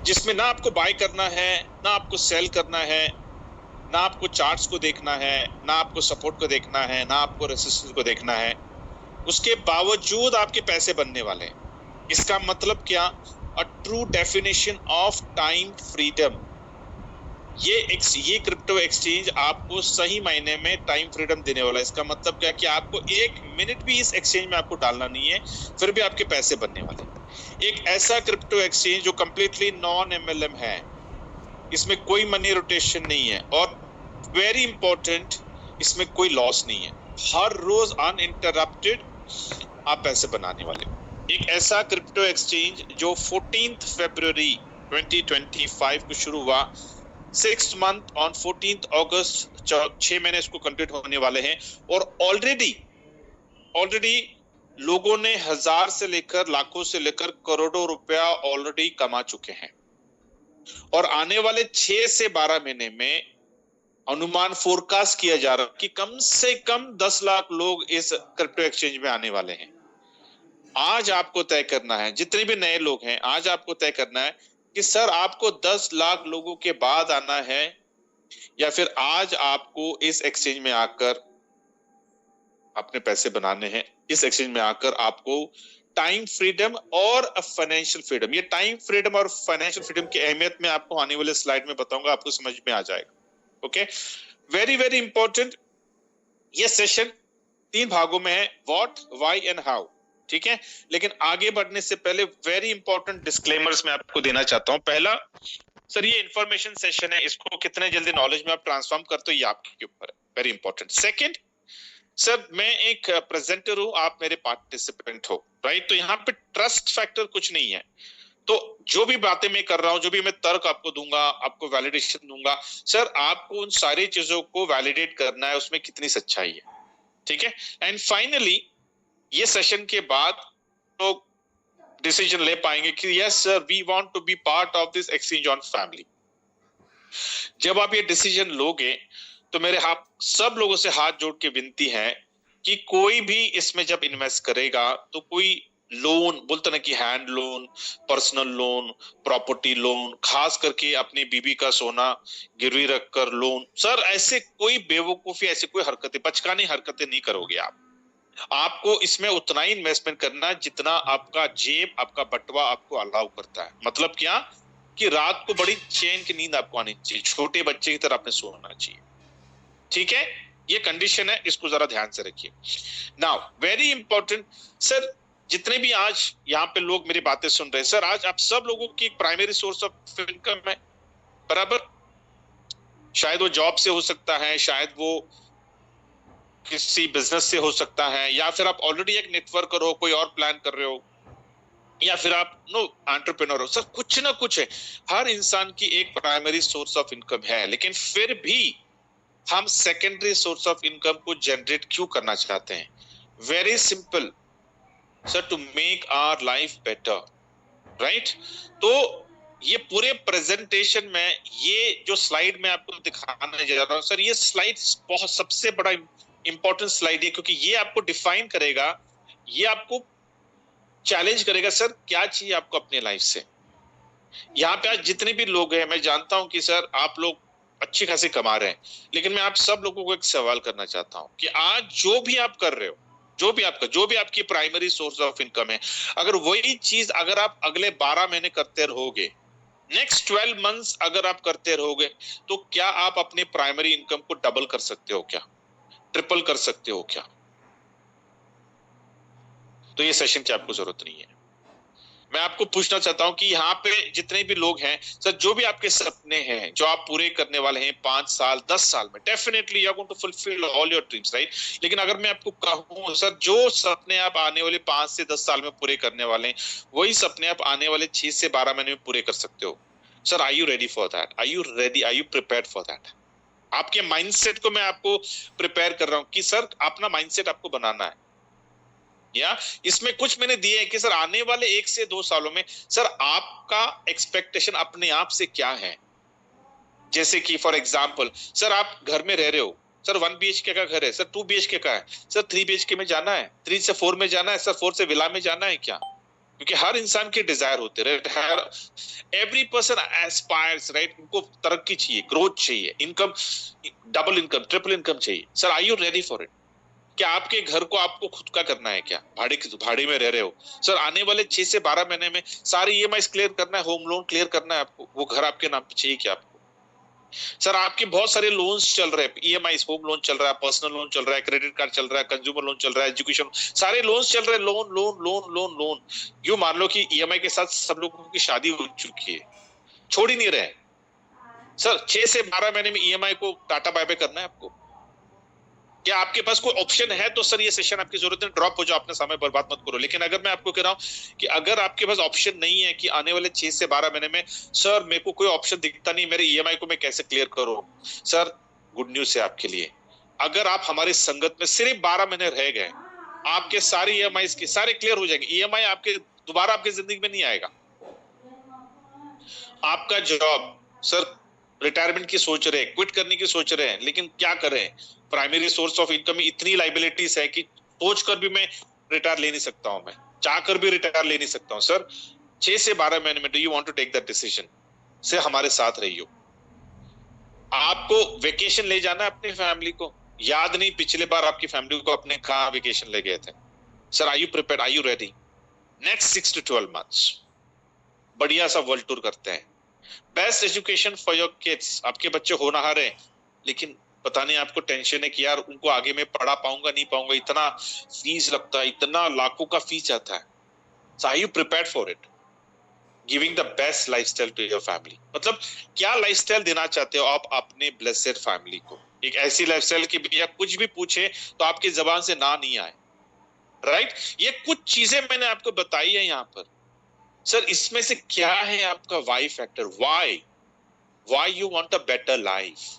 जिसमें ना आपको बाय करना है, ना आपको सेल करना है, ना आपको चार्ट्स को देखना है, ना आपको सपोर्ट को देखना है, ना आपको रेसिस्टेंस को देखना है। उसके बावजूद आपके पैसे बनने वाले हैं। इसका मतलब क्या? A true definition of time freedom. ये क्रिप्टो एक्सचेंज आपको सही मायने में टाइम फ्रीडम देने वाला है। इसका मतलब क्या कि आपको एक मिनट भी इस एक्सचेंज में आपको डालना नहीं है, फिर भी आपके पैसे बनने वाले हैं। एक ऐसा क्रिप्टो एक्सचेंज जो कंप्लीटली नॉन एमएलएम है, इसमें कोई मनी रोटेशन नहीं है, और वेरी इंपॉर्टेंट, इसमें कोई लॉस नहीं है। हर रोज अनइंटरप्टेड आप पैसे बनाने वाले हो। एक ऐसा क्रिप्टो एक्सचेंज जो 14 फरवरी 2025 को शुरू हुआ, 6 मंथ ऑन 14 अगस्त, 6 महीने इसको कंप्लीट होने वाले हैं, और ऑलरेडी लोगों ने 1000 से लेकर लाखों से लेकर करोड़ों रुपया ऑलरेडी कमा चुके हैं। और आने वाले 6 से 12 महीने में अनुमान फोरकास्ट किया जा रहा है कि कम से कम 10 लाख लोग इस क्रिप्टो एक्सचेंज में आने वाले हैं। आज आपको तय करना है, जितने भी नए लोग हैं, आज आपको तय करना है कि सर आपको 10 लाख लोगों के बाद आना है, या फिर आज आपको इस एक्सचेंज में आकर अपने पैसे बनाने हैं। इस एक्सचेंज में आकर आपको टाइम फ्रीडम और फाइनेंशियल फ्रीडम, ये टाइम फ्रीडम और फाइनेंशियल फ्रीडम की अहमियत मैं आपको आने वाले स्लाइड में बताऊंगा, आपको समझ में आ जाएगा। Okay, very very important. ये सेशन 3 भागों में है, व्हाट, व्हाई एंड हाउ। ठीक है, लेकिन आगे बढ़ने से पहले वेरी इंपॉर्टेंट डिस्क्लेमर्स मैं आपको देना चाहता हूं। पहला, सर ये इंफॉर्मेशन सेशन है, इसको कितने जल्दी नॉलेज में आप ट्रांसफॉर्म करते हो ये आपके ऊपर है, वेरी इंपॉर्टेंट। सेकंड, सर मैं एक प्रेजेंटर हूं, आप मेरे पार्टिसिपेंट हो, राइट? तो यहाँ पे ट्रस्ट फैक्टर कुछ नहीं है। तो जो भी बातें मैं कर रहा हूं, जो भी मैं तर्क आपको दूंगा, आपको वैलिडेशन दूंगा, सर आपको उन सारी चीजों को वैलिडेट करना है, उसमें कितनी सच्चाई है। ठीक है, एंड फाइनली ये सेशन के बाद लोग डिसीजन ले पाएंगे कि yes sir, we want to be part of this exchange on family. जब आप ये डिसीजन लोगे तो मेरे हाथ सब लोगों से हाथ जोड़ के विनती है कि कोई भी इसमें जब इन्वेस्ट करेगा तो कोई लोन, बोलते ना कि hand loan, personal loan, property loan, खास करके अपनी बीबी का सोना गिरवी रखकर लोन, सर ऐसे कोई बेवकूफी, ऐसे कोई हरकतें, बचकानी हरकतें नहीं करोगे आप। आपको इसमें उतना ही इन्वेस्टमेंट करना है जितना आपका जेब, आपका बटवा आपको अलाउ करता है। मतलब क्या कि रात को बड़ी चैन की नींद आपको आनी चाहिए, छोटे बच्चे की तरह आपने सोना चाहिए। ठीक है, ये कंडीशन है, इसको जरा ध्यान से रखिए। नाउ वेरी इंपॉर्टेंट, सर जितने भी आज यहाँ पे लोग मेरी बातें सुन रहे हैं, सर आज आप सब लोगों की प्राइमरी सोर्स ऑफ इनकम है, बराबर? शायद वो जॉब से हो सकता है, शायद वो किसी बिजनेस से हो सकता है, या फिर आप ऑलरेडी एक नेटवर्कर हो, कोई और प्लान कर रहे हो, या फिर आप एंटरप्रेन्योर हो। सर कुछ ना कुछ है, हर इंसान की एक प्राइमरी सोर्स ऑफ इनकम है, लेकिन फिर भी हम सेकेंडरी सोर्स ऑफ इनकम को जनरेट क्यों करना चाहते हैं? Very simple sir, to make our life better, right? तो ये पूरे प्रेजेंटेशन में ये जो स्लाइड में आपको दिखाने जा रहा हूं, सर ये स्लाइड बहुत सबसे बड़ा इंपॉर्टेंट स्लाइड है, क्योंकि ये आपको डिफाइन करेगा, ये आपको चैलेंज करेगा, सर क्या चाहिए आपको अपने लाइफ से। यहाँ पे आज जितने भी लोग हैं, मैं जानता हूं कि सर आप लोग अच्छी खासी कमा रहे हैं, लेकिन मैं आप सब लोगों को एक सवाल करना चाहता हूं कि आज जो भी आप कर रहे हो, जो भी आपकी प्राइमरी सोर्स ऑफ इनकम है, अगर वही चीज अगर आप अगले 12 महीने करते रहोगे, नेक्स्ट 12 मंथ्स अगर आप करते रहोगे, तो क्या आप अपने प्राइमरी इनकम को डबल कर सकते हो क्या? ट्रिपल कर सकते हो क्या? तो ये सेशन की आपको जरूरत नहीं है। मैं आपको पूछना चाहता हूं कि यहाँ पे जितने भी लोग हैं, सर जो भी आपके सपने हैं जो आप पूरे करने वाले हैं 5 साल 10 साल में, definitely you are going to fulfil all your dreams, right? लेकिन अगर मैं आपको कहूं सर, जो सपने आप आने वाले 5 से 10 साल में पूरे करने वाले हैं, वही सपने आप आने वाले 6 से 12 महीने में पूरे कर सकते हो। Sir are you ready for that? Are you ready? Are you prepared for that? आपके माइंडसेट को मैं आपको प्रिपेयर कर रहा हूं कि सर अपना माइंडसेट आपको बनाना है। या इसमें कुछ मैंने दिए हैं कि सर आने वाले 1 से 2 सालों में सर आपका एक्सपेक्टेशन अपने आप से क्या है। जैसे कि फॉर एग्जांपल, सर आप घर में रह रहे हो, सर 1 BHK का घर है, सर 2 BHK का है, सर 3 BHK में जाना है, 3 से 4 में जाना है, सर 4 से विला में जाना है क्या? क्योंकि हर इंसान के डिजायर होते हैं, हर एवरी पर्सन एस्पायर्स, राइट, उनको तरक्की चाहिए, ग्रोथ चाहिए, income, double income, triple income चाहिए। Sir are you ready for it? क्या आपके घर को आपको खुद का करना है क्या? भाड़े में रह रहे हो सर, आने वाले 6 से 12 महीने में सारी ईएमआई क्लियर करना है, होम लोन क्लियर करना है आपको, वो घर आपके नाम पे चाहिए क्या आपको? सर आपके बहुत सारे लोन्स चल रहे हैं, ईएमआई, होम लोन चल रहा है, पर्सनल लोन चल रहा है, क्रेडिट कार्ड चल रहा है, कंज्यूमर लोन चल रहा है, एजुकेशन, सारे लोन्स चल रहे हैं, loan loan loan loan loan. यूं मान लो कि ईएमआई के साथ सब लोगों की शादी हो चुकी है, छोड़ ही नहीं रहे। सर 6 से 12 महीने में ईएमआई को टाटा बाय बाय करना है आपको? क्या आपके पास कोई ऑप्शन है तो सर ये सेशन आपकी जरूरत है, ड्रॉप हो जाओ, अपना समय बर्बाद मत करो। लेकिन अगर मैं आपको कह रहा हूं कि अगर आपके पास ऑप्शन नहीं है कि आने वाले 6 से 12 महीने में सर मेरे को कोई ऑप्शन दिखता नहीं, मेरे ईएमआई को मैं कैसे क्लियर करूं, सर गुड न्यूज है आपके लिए। अगर आप हमारी संगत में सिर्फ 12 महीने रह गए, आपके सारे ईएमआई के सारे क्लियर हो जाएंगे। ईएमआई आपके दोबारा आपकी जिंदगी में नहीं आएगा। आपका जॉब, सर रिटायरमेंट की सोच रहे हैं, क्विट करने की सोच रहे हैं, लेकिन क्या करें, प्राइमरी सोर्स ऑफ इनकम में इतनी लाइबिलिटीज है कि सोच कर भी मैं रिटायर ले नहीं सकता हूं, मैं चाह कर भी रिटायर ले नहीं सकता हूं। सर 6 से 12 महीने में do you want to take that decision? से हमारे साथ रहियो। आपको वेकेशन ले जाना है अपनी फैमिली को, याद नहीं पिछले बार आपकी फैमिली को अपने कहां वेकेशन ले गए थे? Sir are you prepared, are you ready? Next 6 to 12 months बढ़िया सा वर्ल्ड टूर करते हैं, best education for your kids. आपके बच्चे होनहार हैं, लेकिन पता नहीं आपको टेंशन है कि यार उनको आगे में पढ़ा पाऊंगा नहीं पाऊंगा, इतना फीस लगता है, इतना लाखों का फीस आता है। So are you prepared for it? Giving the best lifestyle to your family, मतलब क्या लाइफस्टाइल देना चाहते हो आप अपने ब्लेसेड फैमिली को? एक ऐसी लाइफस्टाइल की भैया कुछ भी पूछे तो आपकी जबान से ना नहीं आए, राइट? ये कुछ चीजें मैंने आपको बताई है यहाँ पर। सर इसमें से क्या है आपका why factor? Why you want a better life?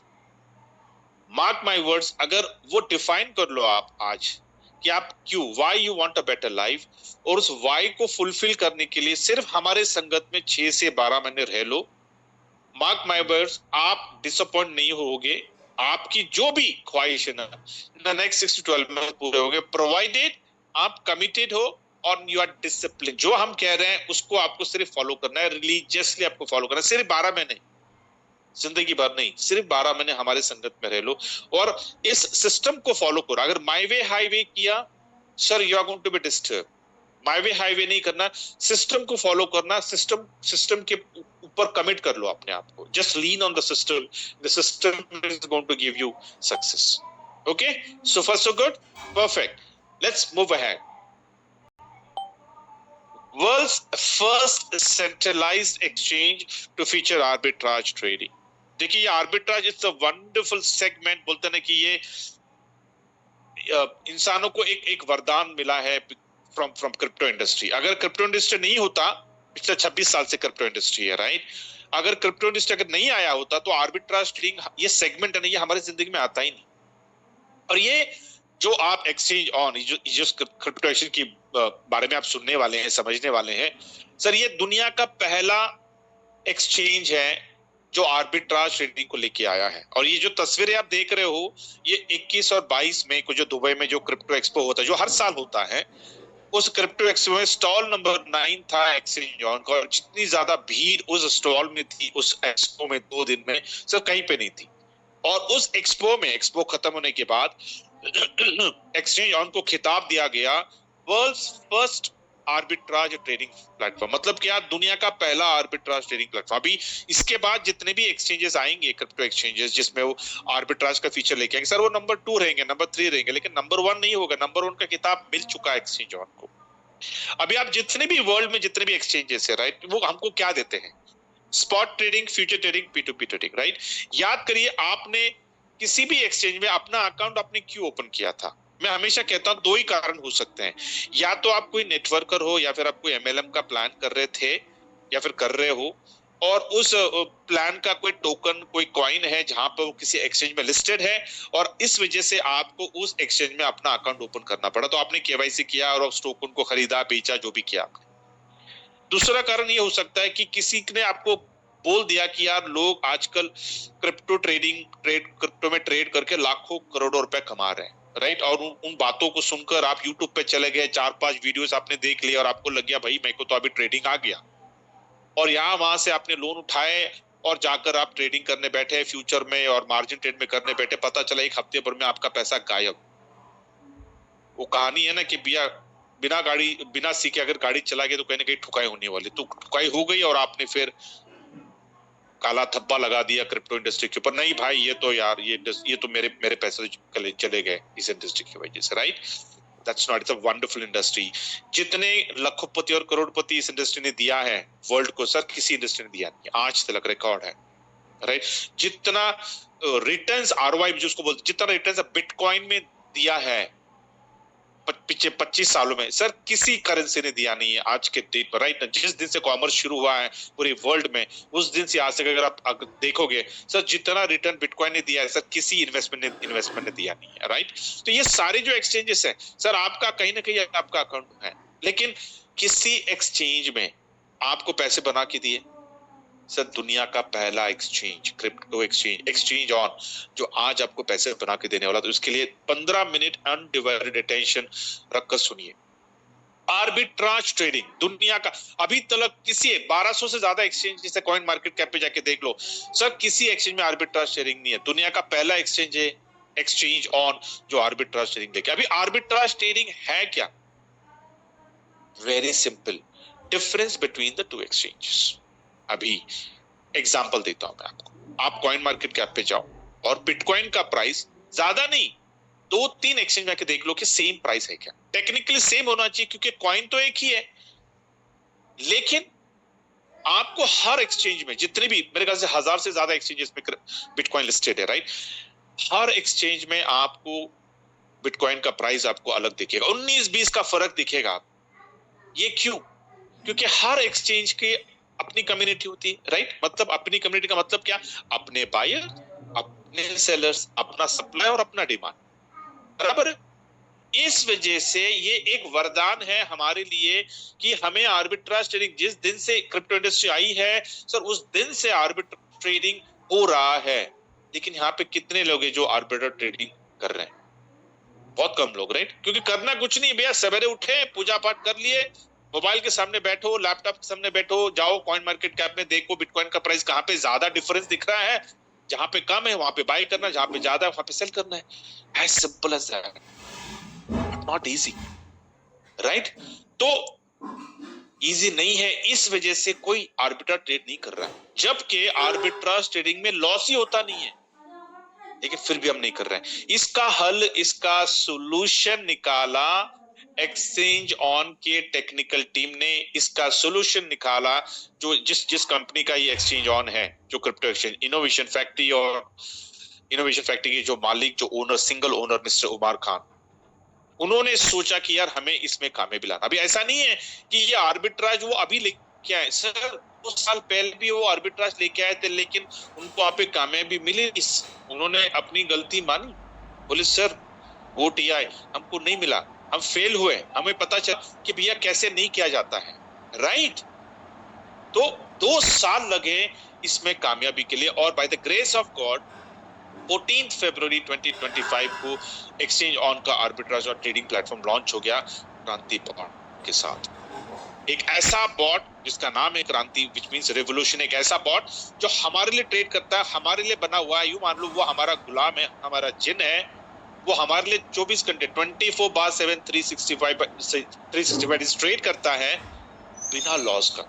Mark my words, अगर वो डिफाइन कर लो आप आज कि आप क्यों, Y you want a better life, और उस वाई को फुलफिल करने के लिए सिर्फ हमारे संगत में 6 से 12 महीने रह लो, मार्क माय वर्ड्स, आप डिसअपॉइंट नहीं होगे। आपकी जो भी ख्वाहिश है ना, नेक्स्ट 6 to 12 में पूरे होंगे, प्रोवाइडेड आप कमिटेड हो और यू आर डिसिप्लिन। जो हम कह रहे हैं उसको आपको सिर्फ फॉलो करना है, रिलीजियसली आपको फॉलो करना है, सिर्फ 12 महीने, जिंदगी भर नहीं, सिर्फ 12 महीने हमारे संगत में रह लो और इस सिस्टम को फॉलो करो। अगर माई वे हाईवे किया, sir you are going to be disturb. My way highway नहीं करना, सिस्टम को फॉलो करना, सिस्टम के ऊपर कमिट कर लो अपने आप को, just lean on the system is going to give you success. Okay, so far so good, perfect, let's move ahead. World's first centralized exchange to feature arbitrage trading. देखिए ये arbitrage it's a wonderful segment, बोलते हैं कि ये इंसानों को एक वरदान मिला है फ्रॉम क्रिप्टो इंडस्ट्री। अगर क्रिप्टो इंडस्ट्री नहीं होता, पिछले 26 साल से क्रिप्टो इंडस्ट्री है, राइट? अगर क्रिप्टो इंडस्ट्री अगर नहीं आया होता तो आर्बिट्राज ट्रेडिंग ये सेगमेंट है ना, ये हमारी जिंदगी में आता ही नहीं। और ये जो आप एक्सचेंज ऑन, जो क्रिप्टो एक्सचेंज की बारे में आप सुनने वाले हैं, समझने वाले हैं, सर ये दुनिया का पहला एक्सचेंज है जो आर्बिट्राज ट्रेडिंग को लेके आया है। और ये जो तस्वीरें आप देख रहे हो, ये 21 और 22 मई को जो दुबई में जो क्रिप्टो एक्सपो होता है, जो हर साल होता है, उस क्रिप्टो एक्सपो में स्टॉल नंबर 9 था एक्सचेंज ऑन का। और जितनी ज्यादा भीड़ उस स्टॉल में थी उस एक्सपो में 2 दिन में, सर कहीं पे नहीं थी। और उस एक्सपो में, एक्सपो खत्म होने के बाद एक्सचेंज ऑन को खिताब दिया गया world's first arbitrage trading platform. मतलब क्या, दुनिया का पहला आर्बिट्राज ट्रेडिंग प्लेटफॉर्म। अभी इसके बाद जितने भी एक्सचेंजेस आएंगे, क्रिप्टो एक्सचेंजेस, जिसमें वो आर्बिट्राज का फीचर लेके आएंगे, सर वो नंबर 2 रहेंगे, नंबर 3 रहेंगे, लेकिन नंबर 1 नहीं होगा। नंबर 1 का किताब मिल चुका है एक्सचेंज ऑन को। अभी आप जितने भी वर्ल्ड में जितने भी एक्सचेंजेस है, राइट, वो हमको क्या देते हैं? Spot trading, future trading, P2P trading, right? याद करिए, आपने किसी भी एक्सचेंज में अपना अकाउंट आपने क्यों ओपन किया था? मैं हमेशा कहता हूं 2 ही कारण हो सकते हैं, या तो आप कोई नेटवर्कर हो, या फिर आप कोई MLM का प्लान कर रहे थे या फिर कर रहे हो, और उस प्लान का कोई टोकन, कोई कॉइन है जहां पर वो किसी एक्सचेंज में लिस्टेड है, और इस वजह से आपको उस एक्सचेंज में अपना अकाउंट ओपन करना पड़ा, तो आपने KYC किया और उस टोकन को खरीदा, बेचा, जो भी किया। दूसरा कारण ये हो सकता है कि किसी ने आपको बोल दिया कि यार लोग आजकल क्रिप्टो में ट्रेड करके लाखों करोड़ों रुपए कमा रहे हैं, राइट। और उन बातों को सुनकर आप यूट्यूब पे चले गए, 4-5 वीडियोस आपने देख लिए और आपको लग गया भाई मेरे को तो अभी ट्रेडिंग आ गया, और यहाँ वहां से आपने लोन उठाए और जाकर आप ट्रेडिंग करने बैठे फ्यूचर में और मार्जिन ट्रेड में करने बैठे, पता चला 1 हफ्ते भर में आपका पैसा गायब। वो कहानी है ना कि बिना सीखे अगर गाड़ी चला गई तो कहीं ना कहीं ठुकाई होने वाली, तो ठुकाई हो गई और आपने फिर काला थप्पा लगा दिया क्रिप्टो इंडस्ट्री के ऊपर। नहीं भाई ये तो यार ये तो मेरे पैसे चले गए इस इंडस्ट्री की वजह से, right. That's not, it's a wonderful industry. जितने लखोपति और करोड़पति इस इंडस्ट्री ने दिया है वर्ल्ड को, सर किसी इंडस्ट्री ने दिया नहीं, आज तक रिकॉर्ड है, राइट। जितना रिटर्न्स आरओआई जिसको बोलते, जितना रिटर्न्स बिटकॉइन में दिया है पिछले 25 सालों में, सर किसी करेंसी ने दिया नहीं है आज के डेट पर, राइट। जिस दिन से कॉमर्स शुरू हुआ है पूरे वर्ल्ड में, उस दिन से आज तक अगर आप देखोगे सर, जितना रिटर्न बिटकॉइन ने दिया है सर किसी इन्वेस्टमेंट ने दिया नहीं है, राइट। तो ये सारे जो एक्सचेंजेस हैं सर, आपका कहीं ना कहीं आपका अकाउंट है, लेकिन किसी एक्सचेंज में आपको पैसे बना के दिए सर, दुनिया का पहला एक्सचेंज, क्रिप्टो एक्सचेंज ऑन, जो आज आपको पैसे बना के देने वाला, तो इसके लिए 15 मिनट अनडिवाइडेड अटेंशन रखकर सुनिए। आर्बिट्राज ट्रेडिंग दुनिया का अभी तक किसी 1200 से ज्यादा एक्सचेंज, जैसे कॉइन मार्केट कैप पे जाके देख लो सर, किसी एक्सचेंज में आर्बिट्राज ट्रेडिंग नहीं है। दुनिया का पहला एक्सचेंज है एक्सचेंज ऑन जो आर्बिट्राज ट्रेडिंग लेके। अभी आर्बिट्राज ट्रेडिंग है क्या? Very simple, difference between the two exchanges. अभी एग्जांपल देता हूं मैं आपको। आप कॉइन मार्केट कैप पे जाओ और बिटकॉइन का प्राइस ज्यादा नहीं, 2-3 एक्सचेंज में देख लो कि सेम प्राइस है क्या। टेक्निकली सेम होना चाहिए क्योंकि कॉइन तो एक ही है, लेकिन आपको हर एक्सचेंज में, जितने भी मेरे ख्याल से 1000 से ज्यादा एक्सचेंजेस में बिटकॉइन लिस्टेड है, राइट, हर एक्सचेंज में आपको बिटकॉइन का प्राइस आपको अलग दिखेगा, 19-20 का फर्क दिखेगा। ये क्यों? क्योंकि हर एक्सचेंज के अपनी कम्युनिटी होती है, राइट। मतलब अपनी कम्युनिटी का मतलब क्या? अपने बायर, अपने सेलर्स, अपना सप्लाई और अपना डिमांड, बराबर है। इस वजह से ये एक वरदान है हमारे लिए कि हमें आर्बिट्राज ट्रेडिंग, जिस दिन से क्रिप्टो इंडस्ट्री आई है सर, उस दिन से आर्बिट्राज ट्रेडिंग हो रहा है। लेकिन यहाँ पे कितने लोग हैं जो आर्बिट्राज ट्रेडिंग कर रहे हैं? बहुत कम लोग, राइट। क्योंकि करना कुछ नहीं भैया, सवेरे उठे, पूजा पाठ कर लिए, मोबाइल के सामने बैठो, लैपटॉप के सामने बैठो, जाओ कॉइन मार्केट कैप में देखो बिटकॉइन का प्राइस कहां पे ज्यादा डिफरेंस दिख रहा है, जहां पे कम है वहां पे बाय करना, जहां पे ज्यादा है वहां पे सेल करना है। As simple as that, not easy, right. तो इजी नहीं है, इस वजह से कोई आर्बिट्राज ट्रेड नहीं कर रहा है, जबकि आर्बिट्राज ट्रेडिंग में लॉस ही होता नहीं है, लेकिन फिर भी हम नहीं कर रहे हैं। इसका हल, इसका सॉल्यूशन निकाला एक्सचेंज ऑन के टेक्निकल टीम ने, इसका सॉल्यूशन निकाला जो जिस कंपनी का ये एक्सचेंज ऑन है, जो क्रिप्टो एक्सचेंज, इनोवेशन फैक्ट्री। और इनोवेशन फैक्ट्री के जो मालिक, जो owner, single owner mister Umar Khan, उन्होंने सोचा कि यार हमें इसमें कामयाबी लाना। अभी ऐसा नहीं है कि ये आर्बिट्राज वो अभी लेके आए सर, 2 साल पहले भी वो आर्बिट्राज लेके आए थे, लेकिन उनको आप पे कामयाबी मिली। उन्होंने अपनी गलती मानी, बोले सर वो टीआई हमको नहीं मिला, हम फेल हुए, हमें पता चला कि भैया कैसे नहीं किया जाता है, राइट। तो 2 साल लगे इसमें कामयाबी के लिए, और by the grace of God 14 फरवरी 2025 को एक्सचेंज ऑन का आर्बिट्राज और ट्रेडिंग प्लेटफॉर्म लॉन्च हो गया क्रांति बॉट के साथ। एक ऐसा बॉट जिसका नाम है क्रांति, विच मींस रेवोल्यूशन। एक ऐसा बॉट जो हमारे लिए ट्रेड करता है, हमारे लिए बना हुआ है। यूं मान लो वो हमारा गुलाम है, हमारा जिन है, वो हमारे लिए 24 घंटे 24/7 365 ट्रेड करता है बिना लॉस का।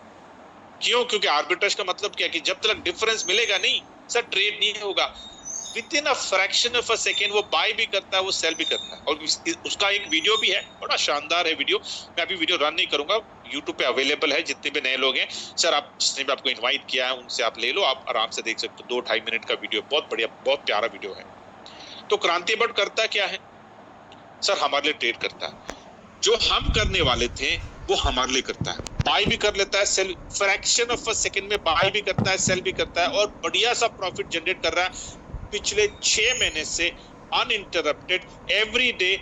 क्यों? क्योंकि आर्बिट्राज का मतलब क्या है कि जब तक डिफरेंस मिलेगा नहीं सर, ट्रेड नहीं होगा। With in a fraction of a second वो बाय भी करता है, वो सेल भी करता है। और उसका एक वीडियो भी है, बड़ा शानदार है वीडियो। मैं अभी वीडियो रन नहीं करूंगा, यूट्यूब पे अवेलेबल है। जितने भी नए लोग हैं सर, आप जिसने भी आपको इन्वाइट किया है उनसे आप ले लो, आप आराम से देख सकते हो। 2-2.5 मिनट का वीडियो, बहुत बढ़िया, बहुत प्यारा वीडियो है। तो क्रांति बट करता क्या है सर? हमारे लिए ट्रेड करता है। जो हम करने वाले थे वो हमारे लिए करता है, बाय भी कर लेता है, sell, fraction of a second में बाय भी करता है, सेल भी करता है, और बढ़िया सा प्रॉफिट जनरेट कर रहा है। पिछले 6 महीने से अनइंटरप्टेड एवरी डे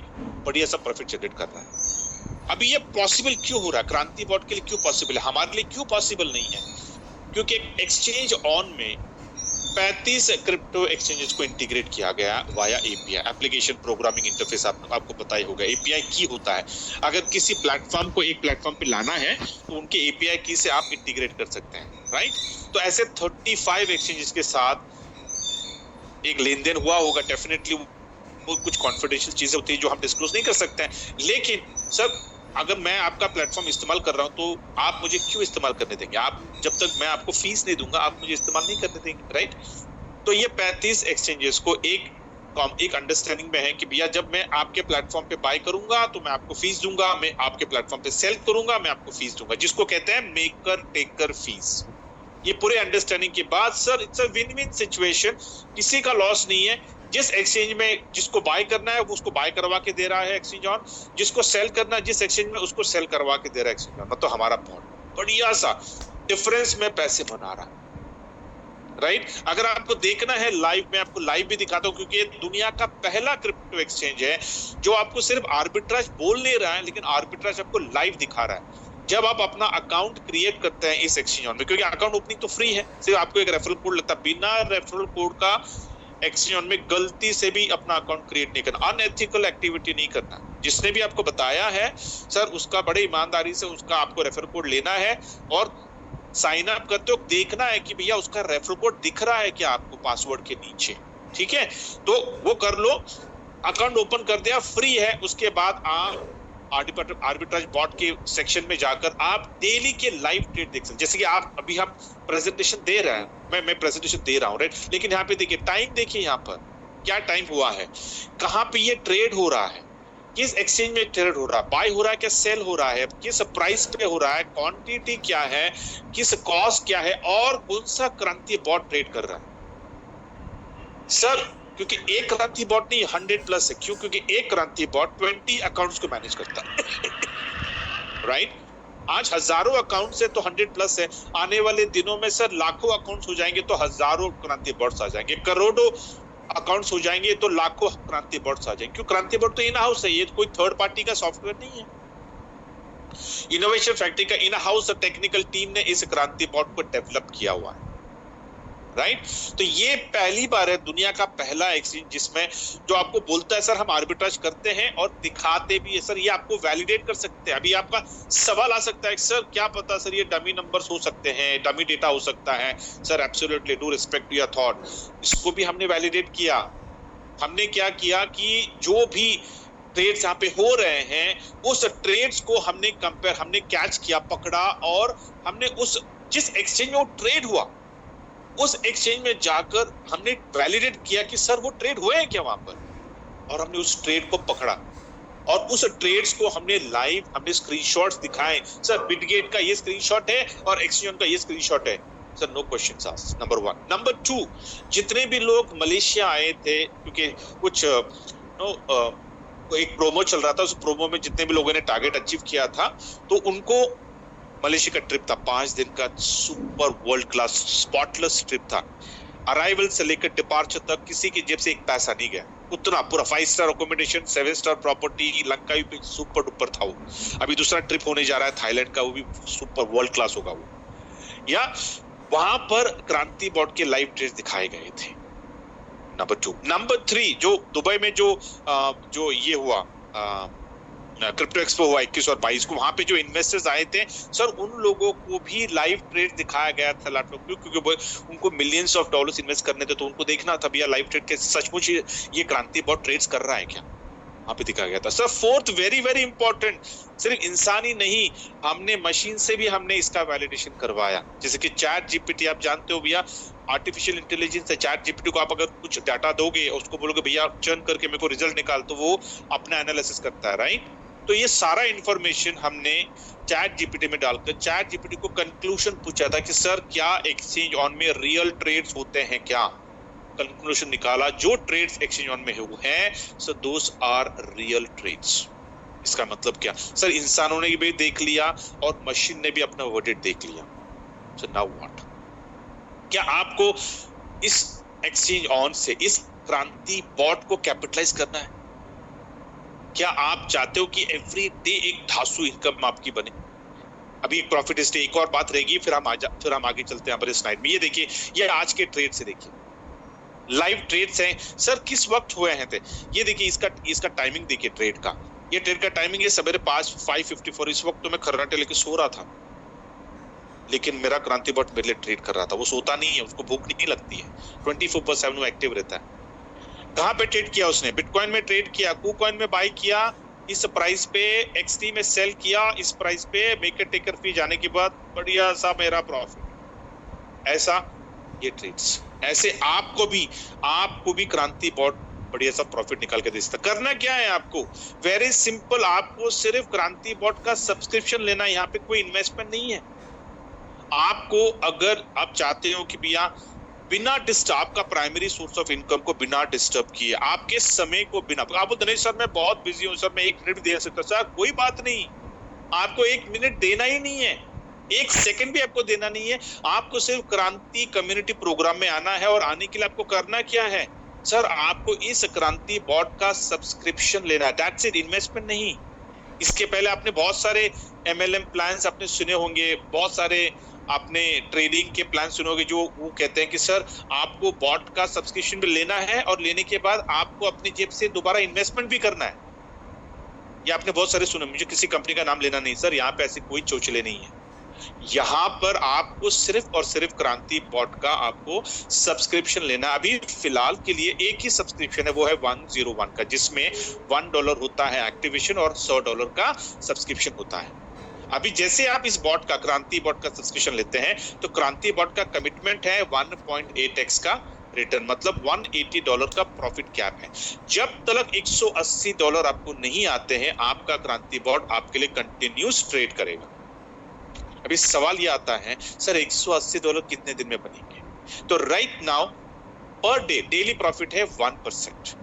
बढ़िया सा प्रॉफिट जनरेट कर रहा है। अभी ये पॉसिबल क्यों हो रहा है? क्रांति बॉट के लिए क्यों पॉसिबल है, हमारे लिए क्यों पॉसिबल नहीं है? क्योंकि एक्सचेंज ऑन में 35 क्रिप्टो एक्सचेंजेस को इंटीग्रेट किया गया via API, application programming interface. आपको पता ही होगा एपीआई की होता है। अगर किसी प्लेटफॉर्म को एक प्लेटफॉर्म पे लाना है तो उनके एपीआई की से आप इंटीग्रेट कर सकते हैं, राइट। तो ऐसे 35 एक्सचेंजेस के साथ एक लेन देन हुआ होगा। डेफिनेटली वो कुछ कॉन्फिडेंशियल चीजें होती है जो हम डिस्क्लोज नहीं कर सकते हैं, लेकिन सर अगर मैं आपका प्लेटफॉर्म इस्तेमाल कर रहा हूं तो आप मुझे क्यों इस्तेमाल करने देंगे? आप जब तक मैं आपको फीस नहीं दूंगा आप मुझे इस्तेमाल नहीं करने देंगे, राइट। तो ये 35 एक्सचेंजेस को एक अंडरस्टैंडिंग में है कि भैया जब मैं आपके प्लेटफॉर्म पे बाय करूंगा तो मैं आपको फीस दूंगा, मैं आपके प्लेटफॉर्म पे सेल करूंगा मैं आपको फीस दूंगा, जिसको कहते हैं मेकर टेकर फीस। ये पूरे अंडरस्टैंडिंग के बाद sir it's a win win situation, किसी का लॉस नहीं है। जिस एक्सचेंज में जिसको बाय करना है वो उसको बाय करवा के दे रहा है एक्सचेंज ऑन, जिसको सेल करना है जिस एक्सचेंज में उसको सेल करवा के दे रहा है एक्सचेंज ऑन। मतलब हमारा बहुत बढ़िया सा डिफरेंस में पैसे बना रहा है, राइट। अगर आपको देखना है लाइव, मैं आपको लाइव भी दिखाता हूं क्योंकि ये दुनिया का पहला क्रिप्टो एक्सचेंज है जो आपको सिर्फ आर्बिट्राज बोल नहीं रहा है लेकिन आर्बिट्राज आपको लाइव दिखा रहा है। जब आप अपना अकाउंट क्रिएट करते हैं इस एक्सचेंज ऑन में, क्योंकि अकाउंट ओपनिंग तो फ्री है, सिर्फ आपको एक रेफरल कोड लगता है। बिना रेफरल कोड का एक्सचेंज ऑन में गलती से भी अपना अकाउंट क्रिएट नहीं करना, अनएथिकल एक्टिविटी नहीं करना। जिसने भी आपको बताया है सर उसका बड़े ईमानदारी से उसका आपको रेफरल कोड लेना है और साइन अप करते हो देखना है कि भैया उसका रेफरल कोड दिख रहा है क्या आपको पासवर्ड के नीचे, ठीक है। तो वो कर लो, अकाउंट ओपन कर दिया, फ्री है। उसके बाद आप आर्बिट्राज बॉट के सेक्शन में जाकर आप डेली के लाइव ट्रेड देख सकते हैं। जैसे कि आप अभी हम प्रेजेंटेशन दे रहे हैं, मैं प्रेजेंटेशन दे रहा हूं, राइट। लेकिन यहाँ पे देखिए टाइम, देखिए यहाँ पर क्या टाइम हुआ है, कहाँ पे ये ट्रेड हो रहा है, किस एक्सचेंज में ट्रेड हो रहा है, बाय हो रहा है क्या सेल हो रहा है, किस प्राइस पे हो रहा है, क्वांटिटी क्या है, किस कॉस्ट क्या है और कौन सा क्रांति बॉट ट्रेड कर रहा है सर। क्योंकि एक क्रांति बॉट नहीं 100+ है। क्यों? क्योंकि एक क्रांति बॉट 20 अकाउंट्स को मैनेज करता है राइट। आज हजारों अकाउंट्स है तो 100+ है, आने वाले दिनों में सर लाखों अकाउंट्स हो जाएंगे तो हजारों क्रांति बॉट्स आ जाएंगे, करोड़ों अकाउंट्स हो जाएंगे तो लाखों क्रांति बॉट्स आ जाएंगे। क्यों? क्रांति बॉट तो इन हाउस है, ये कोई थर्ड पार्टी का सॉफ्टवेयर नहीं है। इनोवेशन फैक्ट्री का इन हाउस टेक्निकल टीम ने इस क्रांति बॉट को डेवलप किया हुआ है, राइट। तो ये पहली बार है, दुनिया का पहला एक्सचेंज जिसमें जो आपको बोलता है सर हम आर्बिट्राज करते हैं और दिखाते भी है सर, ये आपको वैलिडेट कर सकते हैं। अभी आपका सवाल आ सकता है सर क्या पता सर ये डमी नंबर्स हो सकते हैं, डमी डेटा हो सकता है sir. Absolutely do respect your thought, इसको भी हमने वैलिडेट किया। हमने क्या किया कि जो भी ट्रेड्स यहाँ पे हो रहे हैं उस ट्रेड्स को हमने कंपेयर, हमने कैच किया, पकड़ा और हमने उस जिस एक्सचेंज में वो ट्रेड हुआ उस एक्सचेंज में जाकर हमने वैलिडेट किया कि सर वो ट्रेड हुए हैं क्या वहां पर, और हमने उस ट्रेड को पकड़ा और उस ट्रेड्स को हमने लाइव, हमने स्क्रीनशॉट्स दिखाए। सर बिटगेट का ये स्क्रीनशॉट है और एक्सचेंज का ये स्क्रीनशॉट है sir, no questions asked. Number 1। Number 2, जितने भी लोग मलेशिया आए थे, क्योंकि कुछ एक प्रोमो चल रहा था, उस प्रोमो में जितने भी लोगों ने टारगेट अचीव किया था तो उनको मलेशिया का ट्रिप था, 5 दिन का super world class spotless trip था। अराइवल से लेकर डिपार्चर तक किसी की जेब से एक पैसा नहीं गया, उतना पूरा 5 star accommodation, 7 star property, Lanka भी सुपर डुपर था वो। अभी दूसरा ट्रिप होने जा रहा है थाईलैंड का, वो भी सुपर वर्ल्ड क्लास होगा वो। या वहां पर क्रांति बॉट के लाइव ट्रेड दिखाए गए थे। नंबर 2। नंबर 3, जो दुबई में जो ये हुआ क्रिप्टो एक्सपो हुआ 21 और 22 को, वहां पे जो इन्वेस्टर्स आए थे सर उन लोगों को भी लाइव ट्रेड दिखाया गया था लैपटॉप, क्योंकि उनको मिलियंस ऑफ डॉलर्स इन्वेस्ट करने थे तो उनको देखना था भैया लाइव ट्रेड के सचमुच ये क्रांति बॉट ट्रेड्स कर रहा है क्या, वहां पे दिखाया गया था। Sir 4th very very important, सिर्फ इंसान ही नहीं, हमने मशीन से भी हमने इसका वैलिडेशन करवाया। जैसे कि चैट जीपीटी आप जानते हो भैया, आर्टिफिशियल इंटेलिजेंस है। चैट जीपीटी को आप अगर कुछ डाटा दोगे उसको बोलोगे भैया चर्न करके मेरे को रिजल्ट निकाल, तो वो अपना एनालिसिस करता है, राइट। तो ये सारा इंफॉर्मेशन हमने चैट जीपीटी में डालकर चैट जीपीटी को कंक्लूजन पूछा था कि सर क्या एक्सचेंज ऑन में रियल ट्रेड्स होते हैं क्या। कंक्लूजन निकाला, जो ट्रेड्स एक्सचेंज ऑन में हुए हैं sir those are real trades. इसका मतलब क्या सर, इंसानों ने भी देख लिया और मशीन ने भी अपना वर्डिक्ट देख लिया। सो नाउ व्हाट, क्या आपको इस एक्सचेंज ऑन से, इस क्रांति बॉट को कैपिटलाइज करना है? क्या आप चाहते हो कि एवरी डे एक धांसू इनकम आपकी बने? अभी एक प्रॉफिट हिस्ट्री, एक और बात रहेगी, फिर हम आगे चलते हैं हमारे स्लाइड में। ये देखिए, ये आज के ट्रेड से देखिए, लाइव ट्रेड्स हैं सर, किस वक्त हुए हैं थे। ये देखिए, इसका टाइमिंग देखिए ट्रेड का। ये ट्रेड का टाइमिंग है सवेरे 5:54। इस वक्त तो मैं खर्राटे लेके सो रहा था, लेकिन मेरा क्रांति बॉट मेरे लिए ट्रेड कर रहा था। वो सोता नहीं है, उसको भूख नहीं लगती है, 24/7 वो एक्टिव रहता है। कहां पे ट्रेड किया उसने? बिटकॉइन में ट्रेड किया, कूकॉइन में बाय किया, इस प्राइस पे XT में सेल किया, इस प्राइस पे मेकर टेकर फी जाने के बाद बढ़िया सा मेरा प्रॉफिट। ऐसा ये ट्रेड्स, ऐसे आपको भी क्रांति बॉट बढ़िया सा प्रॉफिट निकाल के दे सकता। करना क्या है आपको? वेरी सिंपल, आपको सिर्फ क्रांति बॉट का सब्सक्रिप्शन लेना है। यहाँ पे कोई इन्वेस्टमेंट नहीं है। आपको अगर आप चाहते हो कि भैया बिना डिस्टर्ब, आपका प्राइमरी सोर्स ऑफ इनकम को बिना डिस्टर्ब किए, आपके समय को बिना, आप बोलते नहीं सर मैं बहुत बिजी हूं सर, मैं 1 मिनट भी दे सकता। सर कोई बात नहीं, आपको 1 मिनट देना ही नहीं है, 1 सेकंड भी आपको देना नहीं है। आपको सिर्फ क्रांति कम्युनिटी प्रोग्राम में आना है, और आने के लिए आपको करना क्या है सर? आपको इस क्रांति बॉट का सब्सक्रिप्शन लेना है, दैट्स इट, इन्वेस्टमेंट नहीं। इसके पहले आपने बहुत सारे MLM प्लान्स आपने सुने होंगे, बहुत सारे आपने ट्रेडिंग के प्लान सुने होंगे, जो वो कहते हैं कि सर आपको बॉट का सब्सक्रिप्शन भी लेना है, और लेने के बाद आपको अपनी जेब से दोबारा इन्वेस्टमेंट भी करना है। ये आपने बहुत सारे सुने, मुझे किसी कंपनी का नाम लेना नहीं सर, यहाँ पे ऐसे कोई चोचले नहीं है। यहाँ पर आपको सिर्फ और सिर्फ क्रांति बॉट का आपको सब्सक्रिप्शन लेना। अभी फिलहाल के लिए एक ही सब्सक्रिप्शन है, वो है 101 का, जिसमें $1 होता है एक्टिवेशन और $100 का सब्सक्रिप्शन होता है। अभी जैसे आप इस बॉट का, क्रांति बॉट का सब्सक्रिप्शन लेते हैं, तो क्रांति बॉट का कमिटमेंट है 1.8x का रिटर्न, मतलब $180 का प्रॉफिट कैप है। जब तक $180 आपको नहीं आते हैं, आपका क्रांति बॉट आपके लिए कंटिन्यूस ट्रेड करेगा। अभी सवाल ये आता है सर $180 कितने दिन में बनेंगे? तो right now per day daily profit है 1%,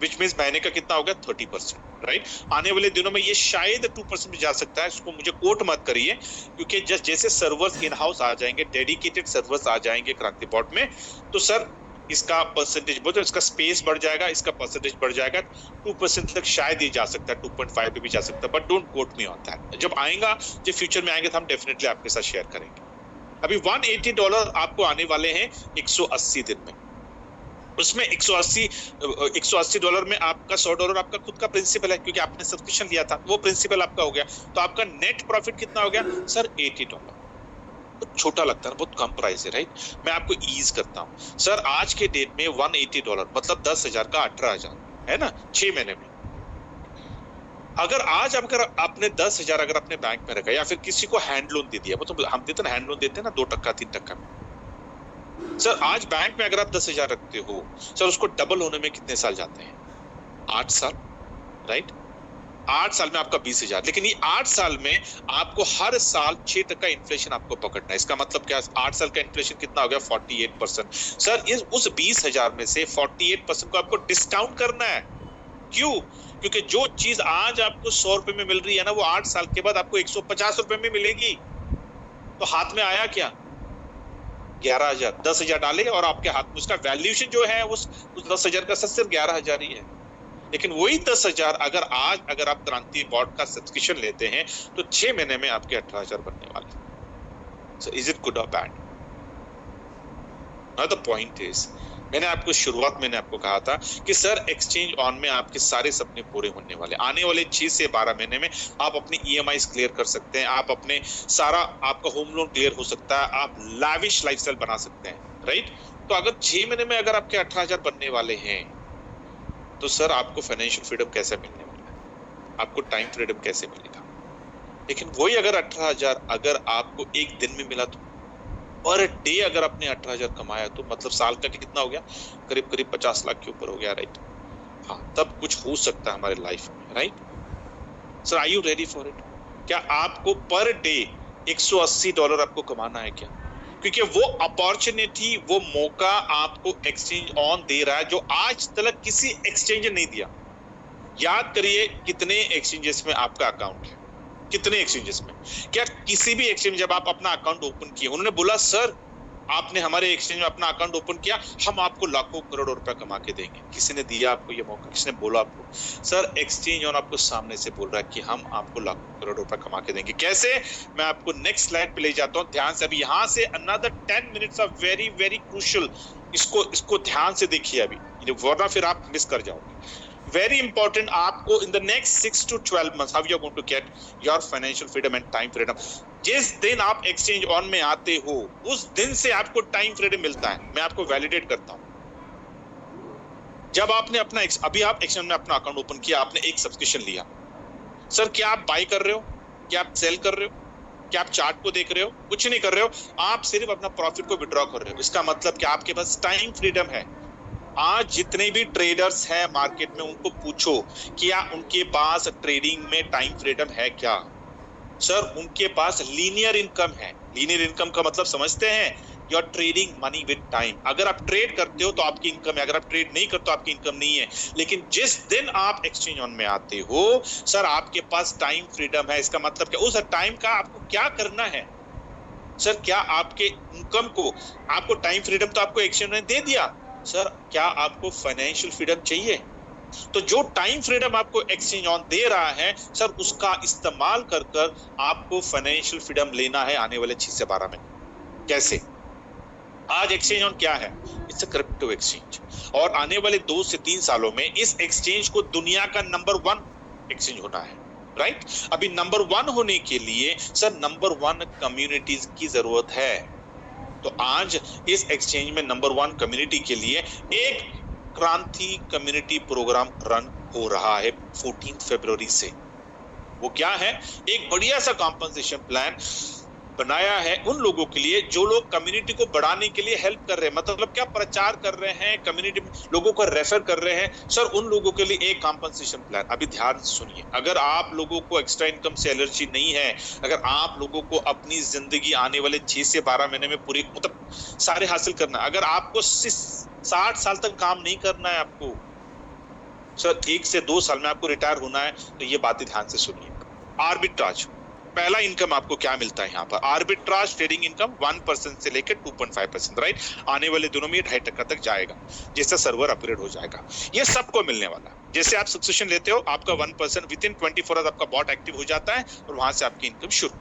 विच मीन्स महीने का कितना हो गया? 30%, राइट। आने वाले दिनों में ये शायद 2% भी जा सकता है, इसको मुझे कोट मत करिए, क्योंकि जैसे सर्वर्स इन हाउस आ जाएंगे, डेडिकेटेड सर्वर्स आ जाएंगे क्रांति बॉट में, तो सर इसका परसेंटेज बोलते, इसका स्पेस बढ़ जाएगा, इसका परसेंटेज बढ़ जाएगा, 2% तक शायद ये जा सकता है, 2.5 पे भी जा सकता है, but don't quote me on that. जब आएगा, जब फ्यूचर में आएंगे, तो हम डेफिनेटली आपके साथ शेयर करेंगे। अभी $180 आपको आने वाले हैं 180 दिन में। उसमें $180 में आपका $100 आपका खुद का प्रिंसिपल है, क्योंकि आपने सब्सक्रिप्शन लिया था, वो प्रिंसिपल आपका हो गया। तो आपका नेट प्रॉफिट कितना हो गया सर? $80। तो छोटा लगता है, बहुत कम प्राइस है, राइट। मैं आपको ईज करता हूँ सर, आज के डेट में $180 मतलब 10,000 का 18,000 है ना, 6 महीने में। अगर आज अगर आपने 10,000 अगर अपने बैंक में रखा, या फिर किसी को हैंड लोन दे दिया, वो तो हम देते ना, हैंड लोन देते हैं ना 2%, 3% में। सर आज बैंक में अगर आप 10,000 रखते हो सर, उसको डबल होने में कितने साल जाते हैं? 8 साल, राइट। 8 साल में आपका 20,000, लेकिन ये 8 साल में आपको हर साल 6% इन्फ्लेशन आपको पकड़ना है। इसका मतलब क्या? 8 साल का इन्फ्लेशन कितना हो गया? 48%। सर उस 20,000 में से 48% को आपको डिस्काउंट करना है। क्यों? क्योंकि जो चीज आज आपको 100 रुपए में मिल रही है ना, वो 8 साल के बाद आपको 150 रुपए में मिलेगी। तो हाथ में आया क्या? 11,000। 10,000 डाले और आपके हाथ में उसका वैल्यूएशन जो है उस 10,000 का सिर्फ 11,000 ही है। लेकिन वही 10,000 अगर आप क्रांति बॉट का सब्सक्रिप्शन लेते हैं, तो 6 महीने में आपके 18,000 बनने वाले। सो इज इट गुड और bad? Now the point is, मैंने आपको कहा था कि सर एक्सचेंज ऑन में आपके सारे सपने पूरे होने वाले। आने वाले 6 से 12 महीने में आप अपनी EMIs क्लियर कर सकते हैं, आप अपने सारा आपका होम लोन क्लियर हो सकता है, आप लाविश लाइफस्टाइल बना सकते हैं, राइट। तो अगर 6 महीने में अगर आपके 18,000 बनने वाले हैं, तो सर आपको फाइनेंशियल फ्रीडम कैसे मिलने वाला है? आपको टाइम फ्रीडम कैसे मिलेगा? लेकिन वही अगर 18,000 अगर आपको एक दिन में मिला, तो पर डे अगर आपने 18,000 कमाया, तो मतलब साल का कितना हो गया? करीब 50 लाख के ऊपर हो गया, राइट। हाँ, तब कुछ हो सकता है हमारे लाइफ में, right. Sir are you ready for it? क्या आपको पर डे $180 आपको कमाना है क्या? क्योंकि वो अपॉर्चुनिटी, वो मौका आपको एक्सचेंज ऑन दे रहा है, जो आज तक किसी एक्सचेंज ने नहीं दिया। याद करिए कितने एक्सचेंजेस में आपका अकाउंट है, कितने एक्सचेंजेस में? क्या किसी भी एक्सचेंज जब आप अपना अकाउंट ओपन किए, उन्होंने बोला सर आपने हमारे एक्सचेंज में अपना अकाउंट ओपन किया, हम आपको लाखों करोड़ों रुपया कमा के देंगे। किसी ने दिया आपको ये मौका? किसने बोला आपको? सर एक्सचेंज ऑन आपको सामने से बोल रहा है कि हम आपको लाखों करोड़ रुपया कमा के देंगे। कैसे? मैं आपको नेक्स्ट स्लाइड पे ले जाता हूँ, ध्यान से। अभी यहाँ से another 10 minutes of very very crucial, इसको ध्यान से देखिए अभी, वरना फिर आप मिस कर जाओगे। Very important, आपको in the next 6 to 12 months how you are going to get your financial freedom and time freedom। जिस दिन आप एक्सचेंज ऑन में आते हो उस दिन से आपको टाइम फ्रीडम मिलता है। मैं आपको वैलिडेट करता हूं। जब आपने अपना अभी आप एक्सचेंज में अपना अकाउंट ओपन किया, आपने एक सब्सक्रिप्शन लिया। सर क्या आप बाय कर रहे हो? क्या आप सेल कर रहे हो? क्या आप चार्ट को देख रहे हो? कुछ नहीं कर रहे हो, आप सिर्फ अपना प्रॉफिट को विड्रॉ कर रहे हो। इसका मतलब कि आपके पास टाइम फ्रीडम है। आज जितने भी ट्रेडर्स हैं मार्केट में, उनको पूछो क्या उनके पास ट्रेडिंग में टाइम फ्रीडम है क्या? सर उनके पास लीनियर इनकम है। लीनियर इनकम का मतलब समझते हैं? You are trading money with time. अगर आप ट्रेड करते हो तो आपकी इनकम है, अगर आप ट्रेड नहीं करते तो आपकी इनकम नहीं है। लेकिन जिस दिन आप एक्सचेंज ऑन में आते हो सर, आपके पास टाइम फ्रीडम है। इसका मतलब क्या? उस टाइम का आपको क्या करना है? सर क्या आपके इनकम को, आपको टाइम फ्रीडम तो आपको एक्सचेंज ने दे दिया, सर क्या आपको फाइनेंशियल फ्रीडम चाहिए? तो जो टाइम फ्रीडम आपको एक्सचेंज ऑन दे रहा है सर, उसका इस्तेमाल कर कर आपको फाइनेंशियल फ्रीडम लेना है आने वाले 6 से 12 महीने। कैसे? आज एक्सचेंज ऑन क्या है? इट्स अ क्रिप्टो एक्सचेंज, और आने वाले 2 से 3 सालों में इस एक्सचेंज को दुनिया का नंबर 1 एक्सचेंज होना है। राइट? अभी नंबर 1 होने के लिए सर नंबर 1 कम्युनिटीज की जरूरत है। तो आज इस एक्सचेंज में नंबर 1 कम्युनिटी के लिए एक क्रांति कम्युनिटी प्रोग्राम रन हो रहा है 14 फरवरी से। वो क्या है? एक बढ़िया सा कॉम्पनसेशन प्लान बनाया है उन लोगों के लिए जो लोग कम्युनिटी को बढ़ाने के लिए हेल्प कर रहे हैं। मतलब क्या? प्रचार कर रहे हैं, कम्युनिटी में लोगों को रेफर कर रहे हैं। सर उन लोगों के लिए एक कॉम्पनसेशन प्लान। अभी ध्यान सुनिए, अगर आप लोगों को एक्स्ट्रा इनकम से एलर्जी नहीं है, अगर आप लोगों को अपनी जिंदगी आने वाले 6 से 12 महीने में पूरी मतलब सारे हासिल करना, अगर आपको 60 साल तक काम नहीं करना है, आपको सर 1 से 2 साल में आपको रिटायर होना है, तो ये बातें ध्यान से सुनिए। आर्बिट्राज, पहला इनकम आपको क्या मिलता है यहाँ पर? आर्बिट्राज ट्रेडिंग इनकम 1% से लेकर 2.5%। राइट? आने वाले दिनों में 2.5% तक जाएगा जैसे सर्वर अपग्रेड हो जाएगा। ये सबको मिलने वाला है। जैसे आप सब्सक्रिप्शन लेते हो, आपका 1% विद इन 24 आवर्स आपका बॉट एक्टिव हो जाता है और वहां से आपकी इनकम शुरू।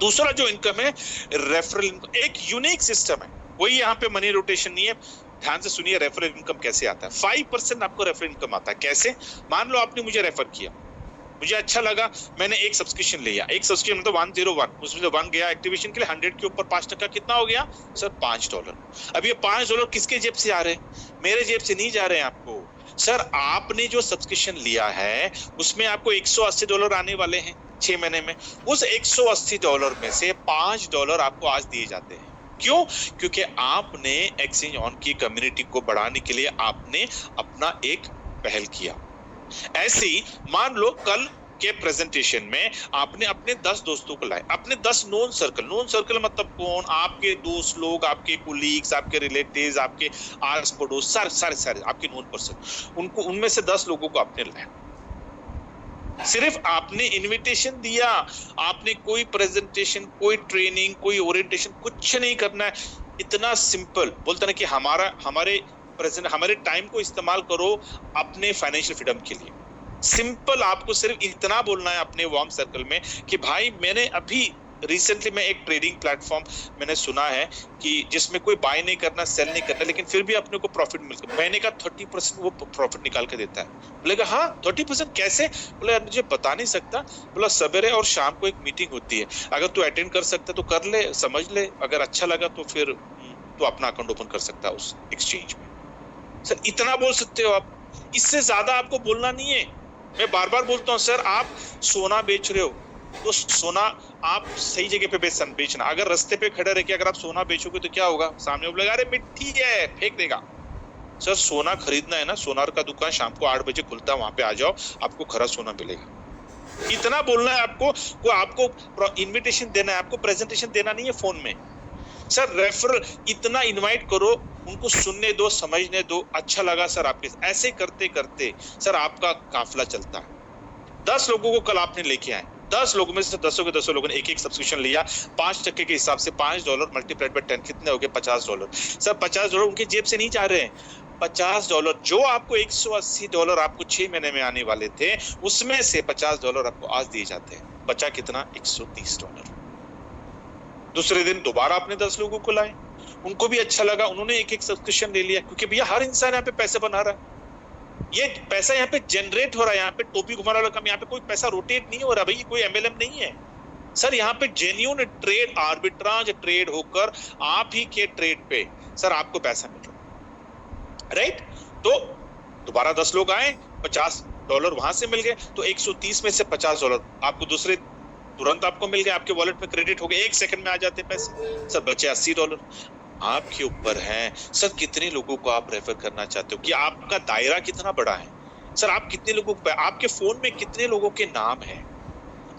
दूसरा जो इनकम है रेफरल इनकम, एक यूनिक सिस्टम है। कोई यहाँ पे मनी रोटेशन नहीं है। ध्यान से सुनिए रेफरल इनकम कैसे आता है। 5% आपको रेफरल इनकम आता है। कैसे? मान लो आपने मुझे रेफर किया, मुझे अच्छा लगा, मैंने एक सब्सक्रिप्शन लिया। एक सब्सक्रिप्शन मतलब 101, उसमें से 1 गया एक्टिवेशन के लिए। 100 के ऊपर 5% कितना हो गया सर? $5। अब ये $5 किसके जेब से आ रहे हैं? मेरे जेब से नहीं जा रहे हैं आपको। सर आपने जो सब्सक्रिप्शन लिया है उसमें आपको $180 आने वाले हैं 6 महीने में। उस $180 में से $5 आपको आज दिए जाते हैं। क्यों? क्योंकि आपने एक्सचेंज ऑन की कम्युनिटी को बढ़ाने के लिए आपने अपना एक पहल किया। ऐसे ही मान लो कल के प्रेजेंटेशन में आपने अपने 10 दोस्तों को लाए, अपने 10 नोन सर्कल मतलब कौन? आपके दोस्त लोग, आपके कोलीग्स, आपके रिलेटिव्स, आपके आस पड़ोस, सारे आपके नोन पर्सन, उनको उनमें से 10 लोगों को आपने लाया। सिर्फ आपने इनविटेशन दिया, आपने कोई प्रेजेंटेशन, कोई ट्रेनिंग, कोई ओरिएंटेशन कुछ नहीं करना है। इतना सिंपल बोलते ना कि हमारे टाइम को इस्तेमाल करो अपने फाइनेंशियल फ्रीडम के लिए। सिंपल आपको सिर्फ इतना बोलना है अपने वार्म सर्कल में कि भाई मैंने अभी रिसेंटली में एक ट्रेडिंग प्लेटफॉर्म मैंने सुना है कि जिसमें कोई बाय नहीं करना, सेल नहीं करना, लेकिन फिर भी अपने को प्रॉफिट मिलता है। महीने का 30% वो प्रॉफिट निकाल के देता है। बोलेगा हाँ 30% कैसे? बोले यार मुझे बता नहीं सकता। बोला सवेरे और शाम को एक मीटिंग होती है, अगर तू अटेंड कर सकता तो कर ले, समझ ले, अगर अच्छा लगा तो फिर तू अपना अकाउंट ओपन कर सकता है उस एक्सचेंज में। सर इतना बोल सकते हो आप, इससे ज्यादा आपको बोलना नहीं है। मैं बार बार बोलता हूँ सर, आप सोना बेच रहे हो तो सोना आप सही जगह पे बेचना। अगर रास्ते पे खड़े रह के अगर आप सोना बेचोगे तो क्या होगा? सामने वो बोलेगा अरे मिट्टी है, फेंक देगा। सर सोना खरीदना है ना, सोनार का दुकान शाम को 8 बजे खुलता है, वहां पे आ जाओ, आपको खरा सोना मिलेगा। इतना बोलना है आपको इन्विटेशन देना है, आपको प्रेजेंटेशन देना नहीं है फोन में। सर रेफरल इतना इनवाइट करो, उनको सुनने दो, समझने दो, अच्छा लगा सर आपके। ऐसे करते करते सर आपका काफिला चलता है। 10 लोगों को कल आपने लेके आए, 10 लोगों में से 10 के 10 लोगों ने एक एक सब्सक्रिप्शन लिया, 5% के हिसाब से $5 मल्टीप्लाइड बाय 10 कितने हो गए? $50। सर $50 उनके जेब से नहीं जा रहे हैं, $50 जो आपको $180 आपको 6 महीने में आने वाले थे, उसमें से $50 आपको आज दिए जाते हैं। बचा कितना? $130। दूसरे दिन दोबारा आपने 10 लोगों को लाए, उनको भी अच्छा लगा, उन्होंने एक एक सब्सक्रिप्शन ले लिया, क्योंकि भैया हर इंसान यहाँ पे पैसे बना रहा है, ये पैसा यहाँ पे जनरेट हो रहा है, यहाँ पे टोपी घुमाने वाला काम, यहाँ पे कोई पैसा रोटेट नहीं हो रहा भाई, कोई एमएलएम नहीं है सर, यहाँ पे जेन्युइन ट्रेड आर्बिट्राज ट्रेड होकर आप ही के ट्रेड पे सर आपको पैसा मिल रहा है, राइट? तो दोबारा 10 लोग आए, $50 वहां से मिल गए, तो 130 में से $50 आपको दूसरे तुरंत आपको मिल गया, आपके वॉलेट में क्रेडिट हो गए, 1 सेकंड में आ जाते पैसे सर, बचे $80। आपके ऊपर है सर कितने लोगों को आप रेफर करना चाहते हो, कि आपका दायरा कितना बड़ा है सर, आप कितने लोगों को, आपके फोन में कितने लोगों के नाम है,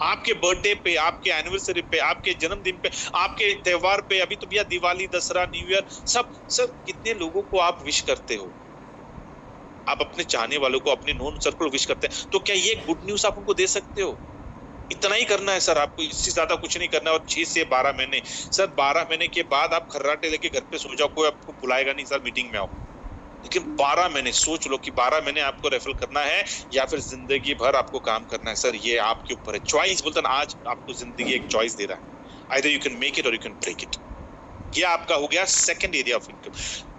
आपके बर्थडे पे, आपके एनिवर्सरी पे, आपके जन्मदिन पे, आपके त्योहार पे, अभी तो भैया दिवाली, दसरा, न्यू ईयर, सब सर कितने लोगों को आप विश करते हो, आप अपने चाहने वालों को, अपने नोन सर्कल विश करते हैं, तो क्या ये गुड न्यूज आप उनको दे सकते हो? इतना ही करना है सर आपको, इससे ज्यादा कुछ नहीं करना है। और 6 से 12 महीने सर, 12 महीने के बाद आप खर्राटे लेके घर पे सो जाओ, कोई आपको बुलाएगा नहीं सर मीटिंग में आओ, लेकिन 12 महीने सोच लो कि 12 महीने आपको रेफर करना है या फिर जिंदगी भर आपको काम करना है सर, ये आपके ऊपर है। चॉइस बोलता ना, आज आपको जिंदगी एक चॉइस दे रहा है, either you can make it और यू कैन ब्रेक इट। ये आपका हो गया second area of income.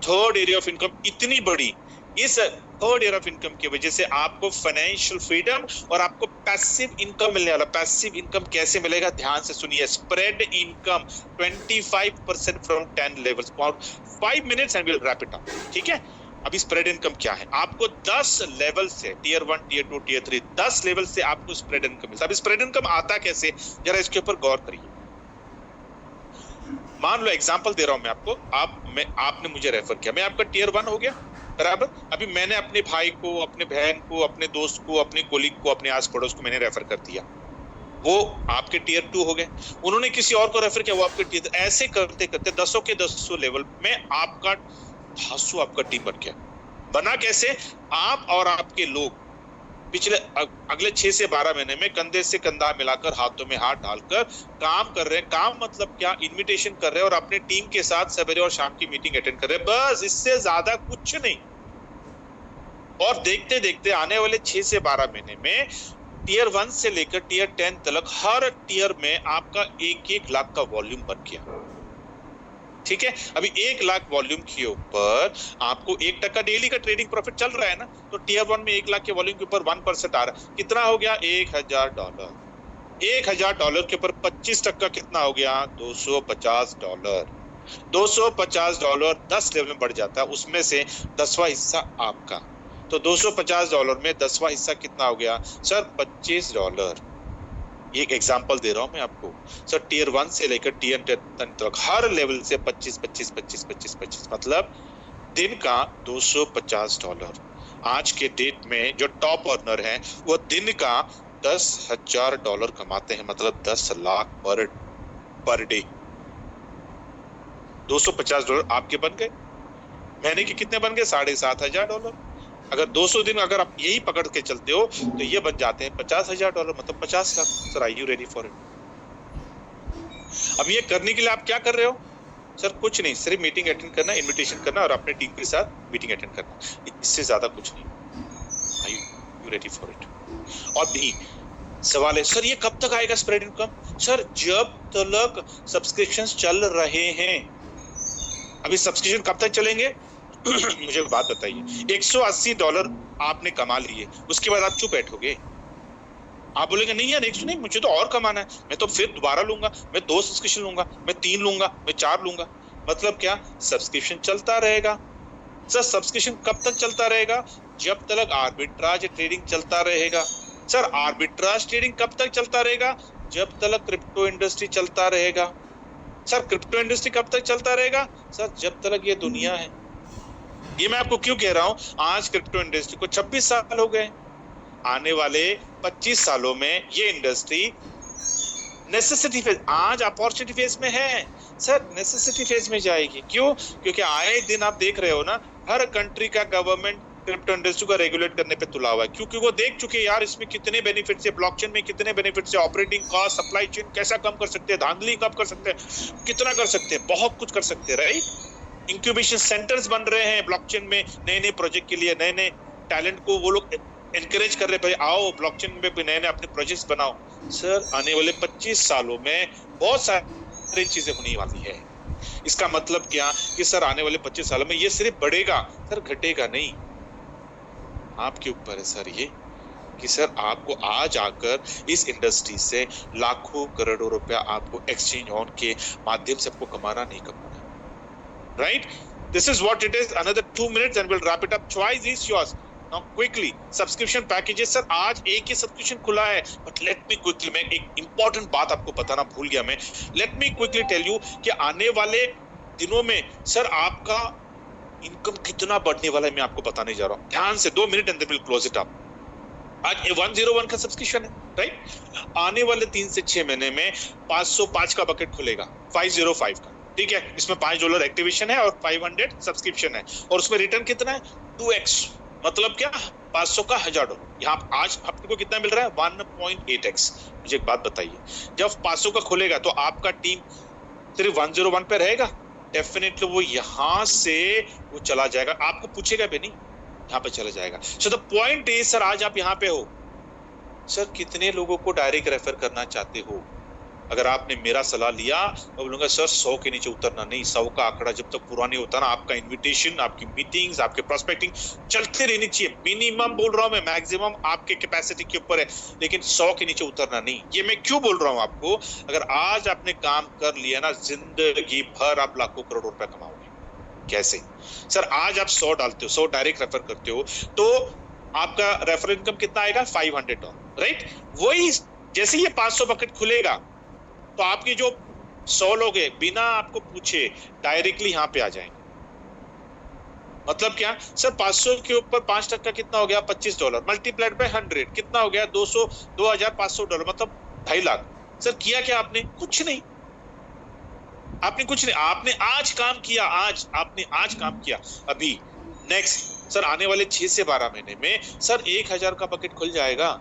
Third area of income इतनी बड़ी, इस थर्ड एरिया ऑफ इनकम की वजह से आपको फाइनेंशियल फ्रीडम और आपको पैसिव इनकम मिलने वाला। पैसिव इनकम कैसे मिलेगा? ध्यान से सुनिए, spread income 25% from 10 levels. 5 minutes and we will wrap it up, ठीक है? अभी स्प्रेड इनकम क्या है? आपको 10 लेवल से, टियर 1, टियर 2, टियर 3, 10 लेवल से आपको स्प्रेड इनकम मिलता है। अभी स्प्रेड इनकम आता कैसे, जरा इसके ऊपर गौर करिए। मान लो एग्जांपल दे रहा हूं मैं आपको, आपने मुझे रेफर किया, मैं आपका टियर 1 हो गया, बराबर। अभी मैंने अपने भाई को, अपने बहन को, अपने दोस्त को, अपने कोलीग को, अपने आस पड़ोस को मैंने रेफर कर दिया, वो आपके टियर 2 हो गए। उन्होंने किसी और को रेफर किया, वो आपके टियर, ऐसे करते करते 10 के 10 लेवल में आपका धासु आपका टीम बन गया। बना कैसे? आप और आपके लोग पिछले अगले 6 से 12 महीने में कंधे से कंधा मिलाकर, हाथों में हाथ डालकर काम कर रहे हैं। काम मतलब क्या? इनविटेशन कर रहे हैं और अपने टीम के साथ सवेरे और शाम की मीटिंग अटेंड कर रहे हैं, बस इससे ज्यादा कुछ नहीं। और देखते देखते आने वाले 6 से 12 महीने में टियर 1 से लेकर टियर 10 तक हर टियर में आपका 1-1 लाख का वॉल्यूम बन गया, ठीक है? अभी 1 लाख वॉल्यूम के ऊपर आपको 1% डेली का ट्रेडिंग प्रॉफिट चल रहा है ना, तो टियर 1 में 1 लाख के वॉल्यूम के ऊपर 1% आ रहा है, कितना हो गया? $1000। $1000 के ऊपर 25% कितना हो गया? $250। $250 10 लेवल में बढ़ जाता है, उसमें से 10वां हिस्सा आपका, तो $250 में 10वां हिस्सा कितना हो गया सर? $25। एक एग्जांपल दे रहा हूं मैं आपको सर, टियर 1 से लेकर टियर 10 तक हर लेवल से 25, मतलब दिन का $250। आज के डेट में जो टॉप अर्नर हैं वो दिन का $10,000 कमाते हैं, मतलब 10 लाख पर डे। $250 आपके बन गए, महीने के कितने बन गए? $7,500। अगर 200 दिन अगर आप यही पकड़ के चलते हो तो ये बन जाते हैं $50,000, मतलब 50 lakh. Sir are you ready for it? अब ये करने के लिए आप क्या कर रहे हो सर? कुछ नहीं, सिर्फ मीटिंग अटेंड करना, इनविटेशन करना और अपने टीम के साथ मीटिंग अटेंड करना, इससे ज्यादा कुछ नहीं। Are you ready for it? और भी सवाल है सर, ये कब तक आएगा स्प्रेड इनकम? सर जब तक सब्सक्रिप्शंस चल रहे हैं। अभी सब्सक्रिप्शन कब तक चलेंगे? मुझे बात बताइए, $180 आपने कमा लिए, उसके बाद आप चुप बैठोगे? आप बोलेंगे नहीं यार नहीं, मुझे तो और कमाना है, मैं तो फिर दोबारा लूंगा, मैं 2 सब्सक्रिप्शन लूंगा, मैं 3 लूंगा, मैं 4 लूंगा। मतलब क्या? सब्सक्रिप्शन चलता रहेगा। सर सब्सक्रिप्शन कब तक चलता रहेगा? जब तक आर्बिट्राज ट्रेडिंग चलता रहेगा। सर आर्बिट्राज ट्रेडिंग कब तक चलता रहेगा? जब तक क्रिप्टो इंडस्ट्री चलता रहेगा। सर क्रिप्टो इंडस्ट्री कब तक चलता रहेगा? सर जब तक ये दुनिया है। ये मैं आपको क्यों कह रहा हूं? आज क्रिप्टो इंडस्ट्री को 26 साल हो गए, आने वाले 25 सालों में ये इंडस्ट्री नेसेसिटी फेज, आज अपॉर्चुनिटी फेज में है सर, नेसेसिटी फेज में जाएगी। क्यों? क्योंकि आए दिन आप देख रहे हो ना, हर कंट्री का गवर्नमेंट क्रिप्टो इंडस्ट्री को रेगुलेट करने पे तुला हुआ है, क्योंकि वो देख चुके यार इसमें कितने बेनिफिट्स है, ब्लॉकचेन में कितने बेनिफिट्स है, ऑपरेटिंग कॉस्ट, सप्लाई चेन कैसा कम कर सकते हैं, धांधली कम कर सकते हैं, कितना कर सकते हैं, बहुत कुछ कर सकते हैं, राइट। इंक्यूबेशन सेंटर्स बन रहे हैं ब्लॉकचेन में, नए नए प्रोजेक्ट के लिए, नए नए टैलेंट को वो लोग एनकरेज कर रहे हैं, भाई आओ ब्लॉकचेन में भी नए नए अपने प्रोजेक्ट्स बनाओ। सर आने वाले 25 सालों में बहुत सारी चीजें होने वाली है। इसका मतलब क्या कि सर आने वाले 25 सालों में ये सिर्फ बढ़ेगा सर, घटेगा नहीं। आपके ऊपर है सर ये कि सर आपको आज आकर इस इंडस्ट्री से लाखों करोड़ों रुपया आपको एक्सचेंज ऑन के माध्यम से आपको कमाना नहीं कमाना, right. This is what it is. Another 2 minutes and we'll wrap it up. Choice is yours. Now quickly, subscription packages sir आज एक ही सब्सक्रिप्शन खुला है, बट लेट मी क्विकली, मैं एक इंपॉर्टेंट बात आपको बताना भूल गया मैं, let me quickly tell you कि आने वाले दिनों में सर आपका इनकम कितना बढ़ने वाला है मैं आपको बताने जा रहा हूं। ध्यान से 2 minutes and then we'll close it up. आज 101 का सब्सक्रिप्शन है, राइट। आने वाले 3 से 6 महीने में 505 का बकेट खुलेगा, 505 का, ठीक है। इसमें $5 एक्टिवेशन है और 500 सब्सक्रिप्शन है, और उसमें रिटर्न कितना है 2x, मतलब क्या 500 का $1000। यहाँ आज आपको कितना मिल रहा है 1.8x। मुझे एक बात बताइए, जब 500 का खुलेगा तो आपका टीम सिर्फ 101 पे रहेगा? डेफिनेटली वो यहां से वो चला जाएगा, आपको पूछेगा भी नहीं, यहाँ पे चला जाएगा। So the point is sir आज आप यहाँ पे हो, सर कितने लोगों को डायरेक्ट रेफर करना चाहते हो? अगर आपने मेरा सलाह लिया तो बोलूंगा सर 100 के नीचे उतरना नहीं। 100 का आंकड़ा जब तक पूरा नहीं होता ना, आपका इन्विटेशन, आपकी मीटिंग्स, आपके प्रोस्पेक्टिंग चलते रहनी चाहिए। मिनिमम बोल रहा हूं मैं, मैक्सिमम आपके कैपेसिटी के ऊपर है, लेकिन 100 के नीचे उतरना नहीं। ये मैं क्यों बोल रहा हूं आपको? अगर आज आपने काम कर लिया ना, जिंदगी भर आप लाखों करोड़ रुपए कमाओगे। कैसे? सर आज आप 100 डालते हो, 100 डायरेक्ट रेफर करते हो, तो आपका रेफरल इनकम कितना आएगा $500, राइट। वही जैसे ये 500 बकेट खुलेगा तो आपके जो 100 लोग हैं बिना आपको पूछे डायरेक्टली यहाँ पे आ जाएंगे। मतलब क्या सर, 500 के ऊपर 5% कितना हो गया $25, मल्टीप्लाइड बाय 100 कितना हो गया $2500, मतलब 2.5 लाख। सर किया क्या आपने? कुछ नहीं, आपने कुछ नहीं, आपने आज काम किया, आपने आज काम किया। अभी नेक्स्ट सर आने वाले 6 से 12 महीने में सर 1000 का बकेट खुल जाएगा।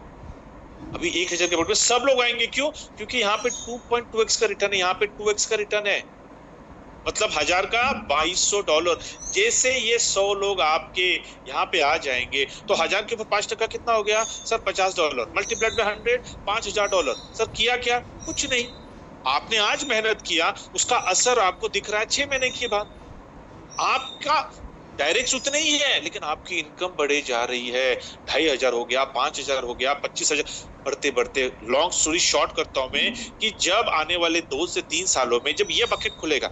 अभी 1000 के बकेट में सब लोग आएंगे, क्यों? क्योंकि यहाँ पे 2.2x का रिटर्न है, यहाँ पे 2x का रिटर्न है, मतलब 1000 का $2200। जैसे ये 100 लोग आपके यहाँ पे आ जाएंगे तो 1000 के ऊपर 5% कितना हो गया सर $50, मल्टीप्लाइड बाय 100 $5000। सर किया क्या? कुछ नहीं, आपने आज मेहनत किया, उसका असर आपको दिख रहा है 6 महीने के बाद। आपका डायरेक्ट उतना ही है, लेकिन आपकी इनकम बढ़े जा रही है। 2500 हो गया, 5000 हो गया, 25000, बढ़ते बढ़ते। लॉन्ग स्टोरी शॉर्ट करता हूं मैं कि जब आने वाले 2 से 3 सालों में जब ये बकेट खुलेगा,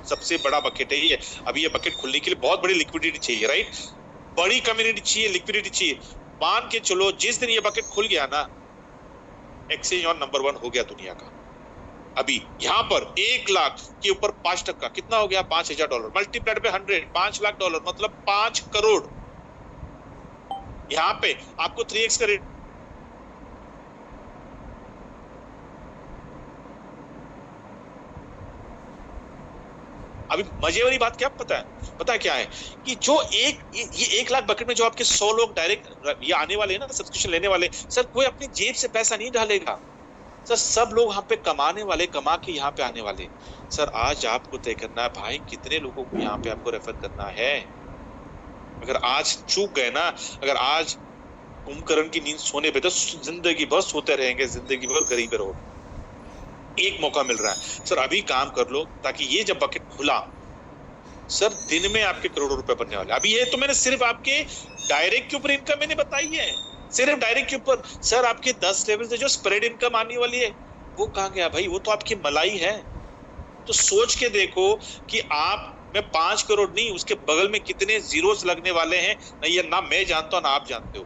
सबसे बड़ा बकेट है ये। अभी ये बकेट खुलने के लिए बहुत बड़ी लिक्विडिटी चाहिए, राइट, बड़ी कम्युनिटी चाहिए, लिक्विडिटी चाहिए। मान के चलो जिस दिन ये बकेट खुल गया ना, एक्सचेंज ऑन नंबर 1 हो गया दुनिया का। अभी यहाँ पर 1 लाख के ऊपर 5% कितना हो गया $5000, मल्टीप्लाइड बाय 100 $5 लाख, मतलब 5 करोड़। यहाँ पे आपको 3x का रेट। अभी मजे वाली बात क्या पता है क्या है कि जो ये 1 लाख बकेट में जो आपके 100 लोग डायरेक्ट ये आने वाले हैं ना, सब्सक्रिप्शन लेने वाले, सर कोई अपनी जेब से पैसा नहीं डालेगा सर, सब लोग यहाँ पे कमाने वाले, कमा के यहाँ पे आने वाले। सर आज आपको तय करना है भाई कितने लोगों को यहाँ पे आपको रेफर करना है। अगर आज चूक गए ना, अगर आज कुंभकर्ण की नींद सोने पे, तो जिंदगी भर सोते रहेंगे, जिंदगी भर गरीब रहो। एक मौका मिल रहा है सर, अभी काम कर लो, ताकि ये जब बकेट खुला सर दिन में आपके करोड़ों रुपए बनने वाले। अभी ये तो मैंने सिर्फ आपके डायरेक्ट के ऊपर इनकम मैंने बताई है, सिर्फ डायरेक्ट के ऊपर। सर आपके 10 लेवल से जो स्प्रेड इनकम आने वाली है वो कहाँ गया भाई? वो तो आपकी मलाई है। तो सोच के देखो कि आप में 5 करोड़ नहीं, उसके बगल में कितने जीरोस लगने वाले हैं, नहीं ना मैं जानता हूं ना आप जानते हो।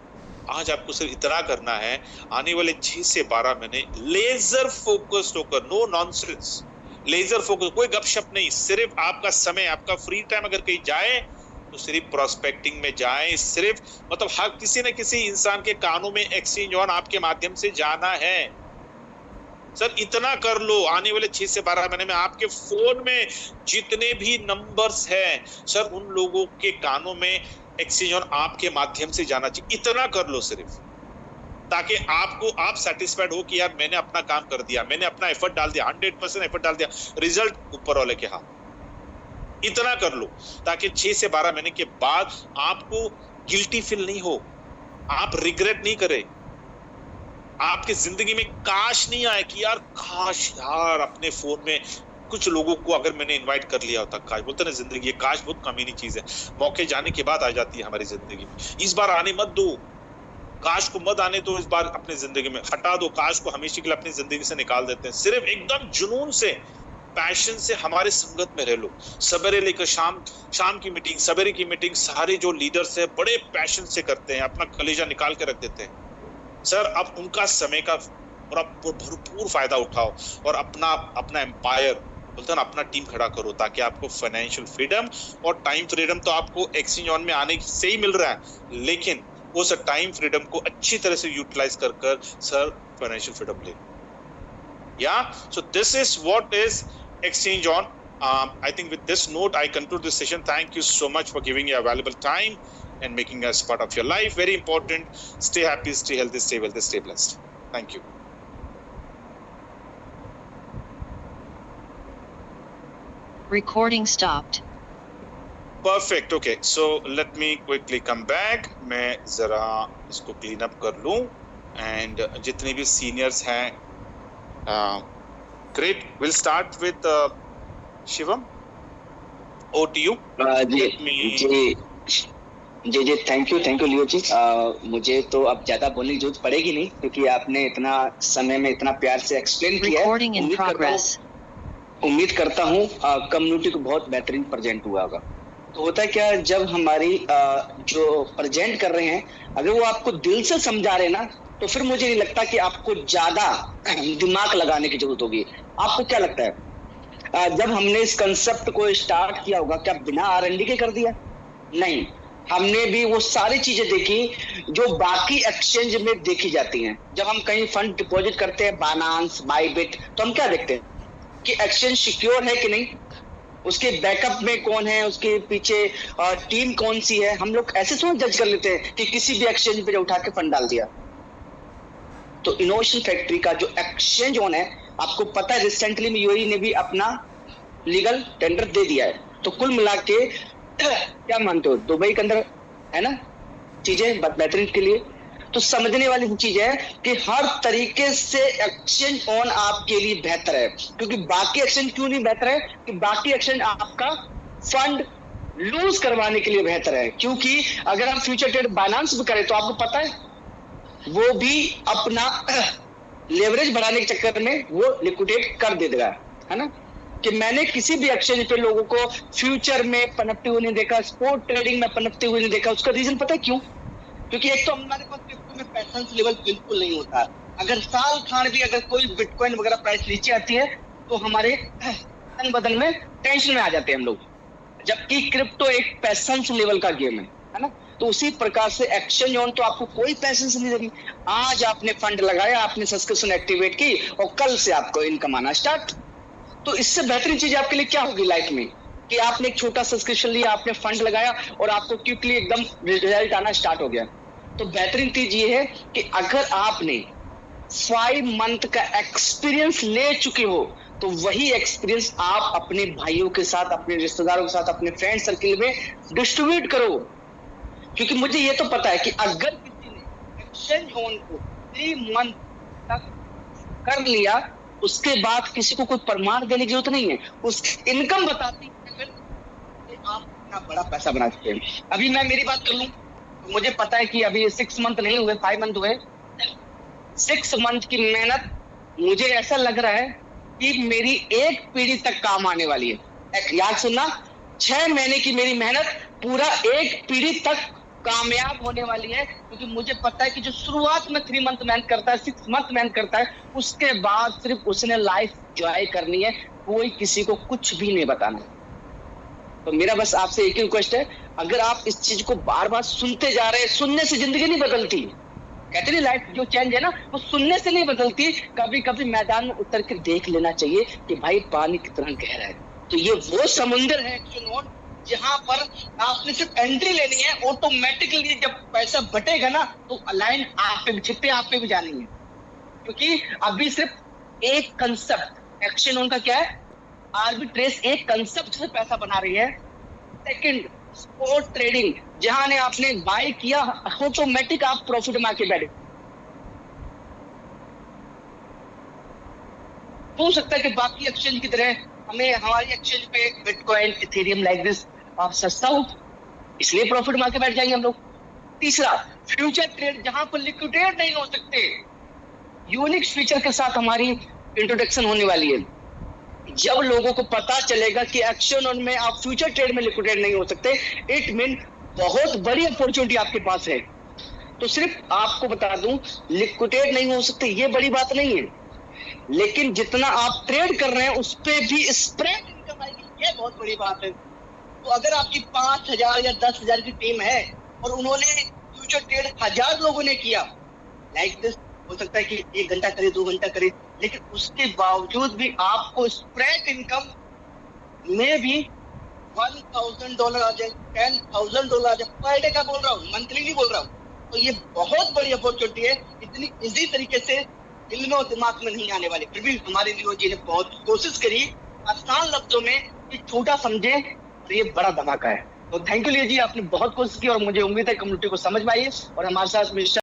आज आपको सिर्फ इतना करना है, आने वाले 6 से 12 महीने लेजर फोकस्ड होकर, नो नॉनसेंस, लेजर फोकस, कोई गपशप नहीं, सिर्फ आपका समय, आपका फ्री टाइम अगर कहीं जाए तो सिर्फ प्रोस्पेक्टिंग में जाए, सिर्फ मतलब हर किसी न किसी इंसान के कानों में एक्सचेंज ऑन आपके माध्यम से जाना है। सर इतना कर लो, आने वाले 6 से 12 महीने में आपके फोन में जितने भी नंबर्स हैं सर, उन लोगों के कानों में एक्सचेंज ऑन आपके माध्यम से जाना चाहिए। इतना कर लो सिर्फ, ताकि आप सेटिस्फाइड हो कि यार मैंने अपना काम कर दिया, मैंने अपना एफर्ट डाल दिया, 100% एफर्ट डाल दिया, रिजल्ट ऊपर वाले के हाथ। इतना कर लो ताकि 6 से 12 महीने के बाद आपको गिल्टी फील नहीं हो, आप रिग्रेट नहीं करें, आपकी जिंदगी में काश नहीं आए कि यार काश यार अपने फोन में कुछ लोगों को अगर मैंने इनवाइट कर लिया होता। काश बोलते ना, जिंदगी ये काश बहुत कमीनी चीज है, मौके जाने के बाद आ जाती है हमारी जिंदगी में। इस बार आने मत दो, काश को मत आने दो इस बार अपनी जिंदगी में, हटा दो, काश को हमेशा के लिए अपनी जिंदगी से निकाल देते हैं। सिर्फ एकदम जुनून से, पैशन से हमारे संगत में रह लो। सवेरे लेकर शाम की मीटिंग, सवेरे की मीटिंग सारे जो लीडर्स है बड़े पैशन से करते हैं, अपना कलेजा निकाल के रख देते हैं। सर अब उनका समय का भरपूर फायदा उठाओ और अपना एम्पायर बोलते हैं ना, अपना टीम खड़ा करो, ताकि आपको फाइनेंशियल फ्रीडम और टाइम फ्रीडम तो आपको एक्सचेंज ऑन में आने से ही मिल रहा है, लेकिन उस टाइम फ्रीडम को अच्छी तरह से यूटिलाइज कर सर फाइनेंशियल फ्रीडम ले। Yeah, so this is what is exchange on. I think with this note, I conclude this session. Thank you so much for giving your valuable time and making us part of your life. Very important. Stay happy, stay healthy, stay wealthy, stay blessed. Thank you. Recording stopped. Perfect. Okay. So let me quickly come back. मैं जरा इसको clean up कर लूँ and जितने भी seniors हैं, great. We'll start with Shivam. Over to you. जी thank you Leo ji. मुझे तो अब ज्यादा बोलने की जरूरत पड़ेगी नहीं, क्योंकि आपने इतना समय में इतना प्यार से एक्सप्लेन किया है। उम्मीद करता हूँ कम्युनिटी को बहुत बेहतरीन प्रेजेंट हुआ होगा। तो होता है क्या, जब हमारी जो प्रेजेंट कर रहे हैं अगर वो आपको दिल से समझा रहे ना, तो फिर मुझे नहीं लगता कि आपको ज्यादा दिमाग लगाने की जरूरत होगी। आपको क्या लगता है जब हमने इस कंसेप्ट को स्टार्ट किया होगा, क्या बिना R&D के कर दिया? नहीं, हमने भी वो सारी चीजें देखी जो बाकी एक्सचेंज में देखी जाती हैं। जब हम कहीं फंड डिपॉजिट करते हैं, बाइनेंस, बाइबिट, तो हम क्या देखते हैं कि एक्सचेंज सिक्योर है कि नहीं, उसके बैकअप में कौन है, उसके पीछे टीम कौन सी है। हम लोग ऐसे सोच जज कर लेते हैं कि किसी भी एक्सचेंज पे उठा के फंड डाल दिया। तो इनोवेशन फैक्ट्री का जो एक्सचेंज ऑन है, आपको पता है रिसेंटली में यूएई ने भी अपना लीगल टेंडर दे दिया है। तो कुल मिला के क्या मानते हो, दुबई के अंदर है ना चीजें बेहतरीन के लिए। तो समझने वाली चीज है कि हर तरीके से एक्सचेंज ऑन आपके लिए बेहतर है। क्योंकि बाकी एक्सचेंज क्यों नहीं बेहतर है कि बाकी एक्सचेंज आपका फंड लूज करवाने के लिए बेहतर है। क्योंकि अगर हम फ्यूचर ट्रेड बाइनेंस भी करें तो आपको पता है वो भी अपना लेवरेज बढ़ाने के चक्कर में वो लिक्विडेट कर देगा, है ना। कि मैंने किसी भी एक्सचेंज पे लोगों को फ्यूचर में पनपते हुए नहीं देखा, स्पॉट ट्रेडिंग में पनपते हुए नहीं देखा। उसका रीजन पता है क्यों? क्योंकि एक तो हमारे पास क्रिप्टो में पैशंस लेवल बिल्कुल नहीं होता। अगर साल खान भी अगर कोई बिटकॉइन वगैरह प्राइस नीचे आती है तो हमारे तन बदन में टेंशन में आ जाते हैं हम लोग, जबकि क्रिप्टो एक पैशंस लेवल का गेम है ना। तो उसी प्रकार से एक्सचेंज ऑन तो आपको कोई पैशंस नहीं देगी। आज आपने फंड लगाया, आपने सब्सक्रिप्शन एक्टिवेट की और कल से आपको इनकम आना स्टार्ट। तो इससे बेहतरीन चीज आपके लिए क्या होगी लाइफ में कि आपने एक छोटा सब्सक्रिप्शन लिया, आपने फंड लगाया और आपको क्विकली एकदम रिजल्ट आना स्टार्ट हो गया। तो बेहतरीन चीज ये है कि अगर आपने 5 मंथ का एक्सपीरियंस ले चुके हो तो वही एक्सपीरियंस आप अपने भाइयों के साथ, अपने रिश्तेदारों के साथ, अपने फ्रेंड सर्किल में डिस्ट्रीब्यूट करो। क्योंकि मुझे ये तो पता है कि अगर किसी ने एक्सचेंज ऑन को 3 मंथ तक कर लिया, उसके बाद किसी को कोई प्रमाण देने की जरूरत नहीं है, उसकी इनकम बताती है कि आप इतना बड़ा पैसा बना सकते हैं। अभी मैं मेरी बात कर लूं, मुझे पता है कि अभी 6 मंथ नहीं हुए, 5 मंथ हुए। 6 मंथ की मेहनत मुझे ऐसा लग रहा है कि मेरी एक पीढ़ी तक काम आने वाली है। याद सुनना, 6 महीने की मेरी मेहनत पूरा एक पीढ़ी तक कामयाब होने वाली है। क्योंकि मुझे पता है कि जो शुरुआत में 3 मंथ मेहनत करता है, 6 मंथ मेहनत करता है, उसके बाद सिर्फ उसने लाइफ एंजॉय करनी है, कोई किसी को कुछ भी नहीं बताना। तो मेरा बस आपसे एक ही रिक्वेस्ट है, अगर आप इस चीज को बार बार सुनते जा रहे हैं, सुनने से जिंदगी नहीं बदलती। कहते नहीं लाइफ जो चेंज है ना वो सुनने से नहीं बदलती, कभी कभी मैदान में उतर के देख लेना चाहिए कि भाई पानी कितना गहरा है। तो ये वो समुंदर है जहां पर आपने सिर्फ एंट्री लेनी है, ऑटोमेटिकली जब पैसा बटेगा ना तो लाइन आप पे भी, छिट्टे आप पे भी जानी है, क्योंकि अभी सिर्फ एक कंसेप्ट एक्शन उनका क्या है, आर्बिट्रेज एक कंसेप्ट से पैसा बना रही है। सेकंड स्पॉट ट्रेडिंग, जहां ने आपने बाय किया ऑटोमेटिक आप प्रॉफिट में आके बैठे। हो सकता है कि बाकी एक्सचेंज की तरह हमें हमारी एक्सचेंज पे बिटकॉइन, इथेरियम लाइक दिस आप सस्ता हो, इसलिए प्रॉफिट में आके बैठ जाएंगे हम लोग। तीसरा फ्यूचर ट्रेड, जहां पर लिक्विडेट नहीं हो सकते, यूनिक फीचर के साथ हमारी इंट्रोडक्शन होने वाली है। जब लोगों को पता चलेगा कि एक्शन में आप फ्यूचर ट्रेड में लिक्विडेट नहीं हो सकते, इट मीन बहुत बड़ी अपॉर्चुनिटी आपके पास है। तो सिर्फ आपको बता दूं, लिक्विडेट नहीं हो सकते ये बड़ी बात नहीं है, लेकिन जितना आप ट्रेड कर रहे हैं उस पे भी स्प्रेड इनकम आएगी, ये बहुत बड़ी बात है। तो अगर आपकी 5,000 या 10,000 की टीम है और उन्होंने फ्यूचर ट्रेड 1,000 लोगों ने किया लाइक दिस, हो सकता है कि 1 घंटा करे, 2 घंटा करे, लेकिन उसके बावजूद भी आपको स्प्रेड इनकम में भी $1,000 आ जाए, $10,000 आ जाए पर डे का बोल रहा हूँ, मंथली नहीं बोल रहा हूँ। तो ये बहुत बड़ी अपॉर्चुनिटी है, इतनी इजी तरीके से दिल में और दिमाग में नहीं आने वाली। फिर भी हमारे लियो जी ने बहुत कोशिश करी आसान लफ्जों में कि छोटा समझे और ये बड़ा धमाका है। तो थैंक यू लियो जी, आपने बहुत कोशिश की और मुझे उम्मीद है कम्युनिटी को समझ में आई है और हमारे साथ मिस्टर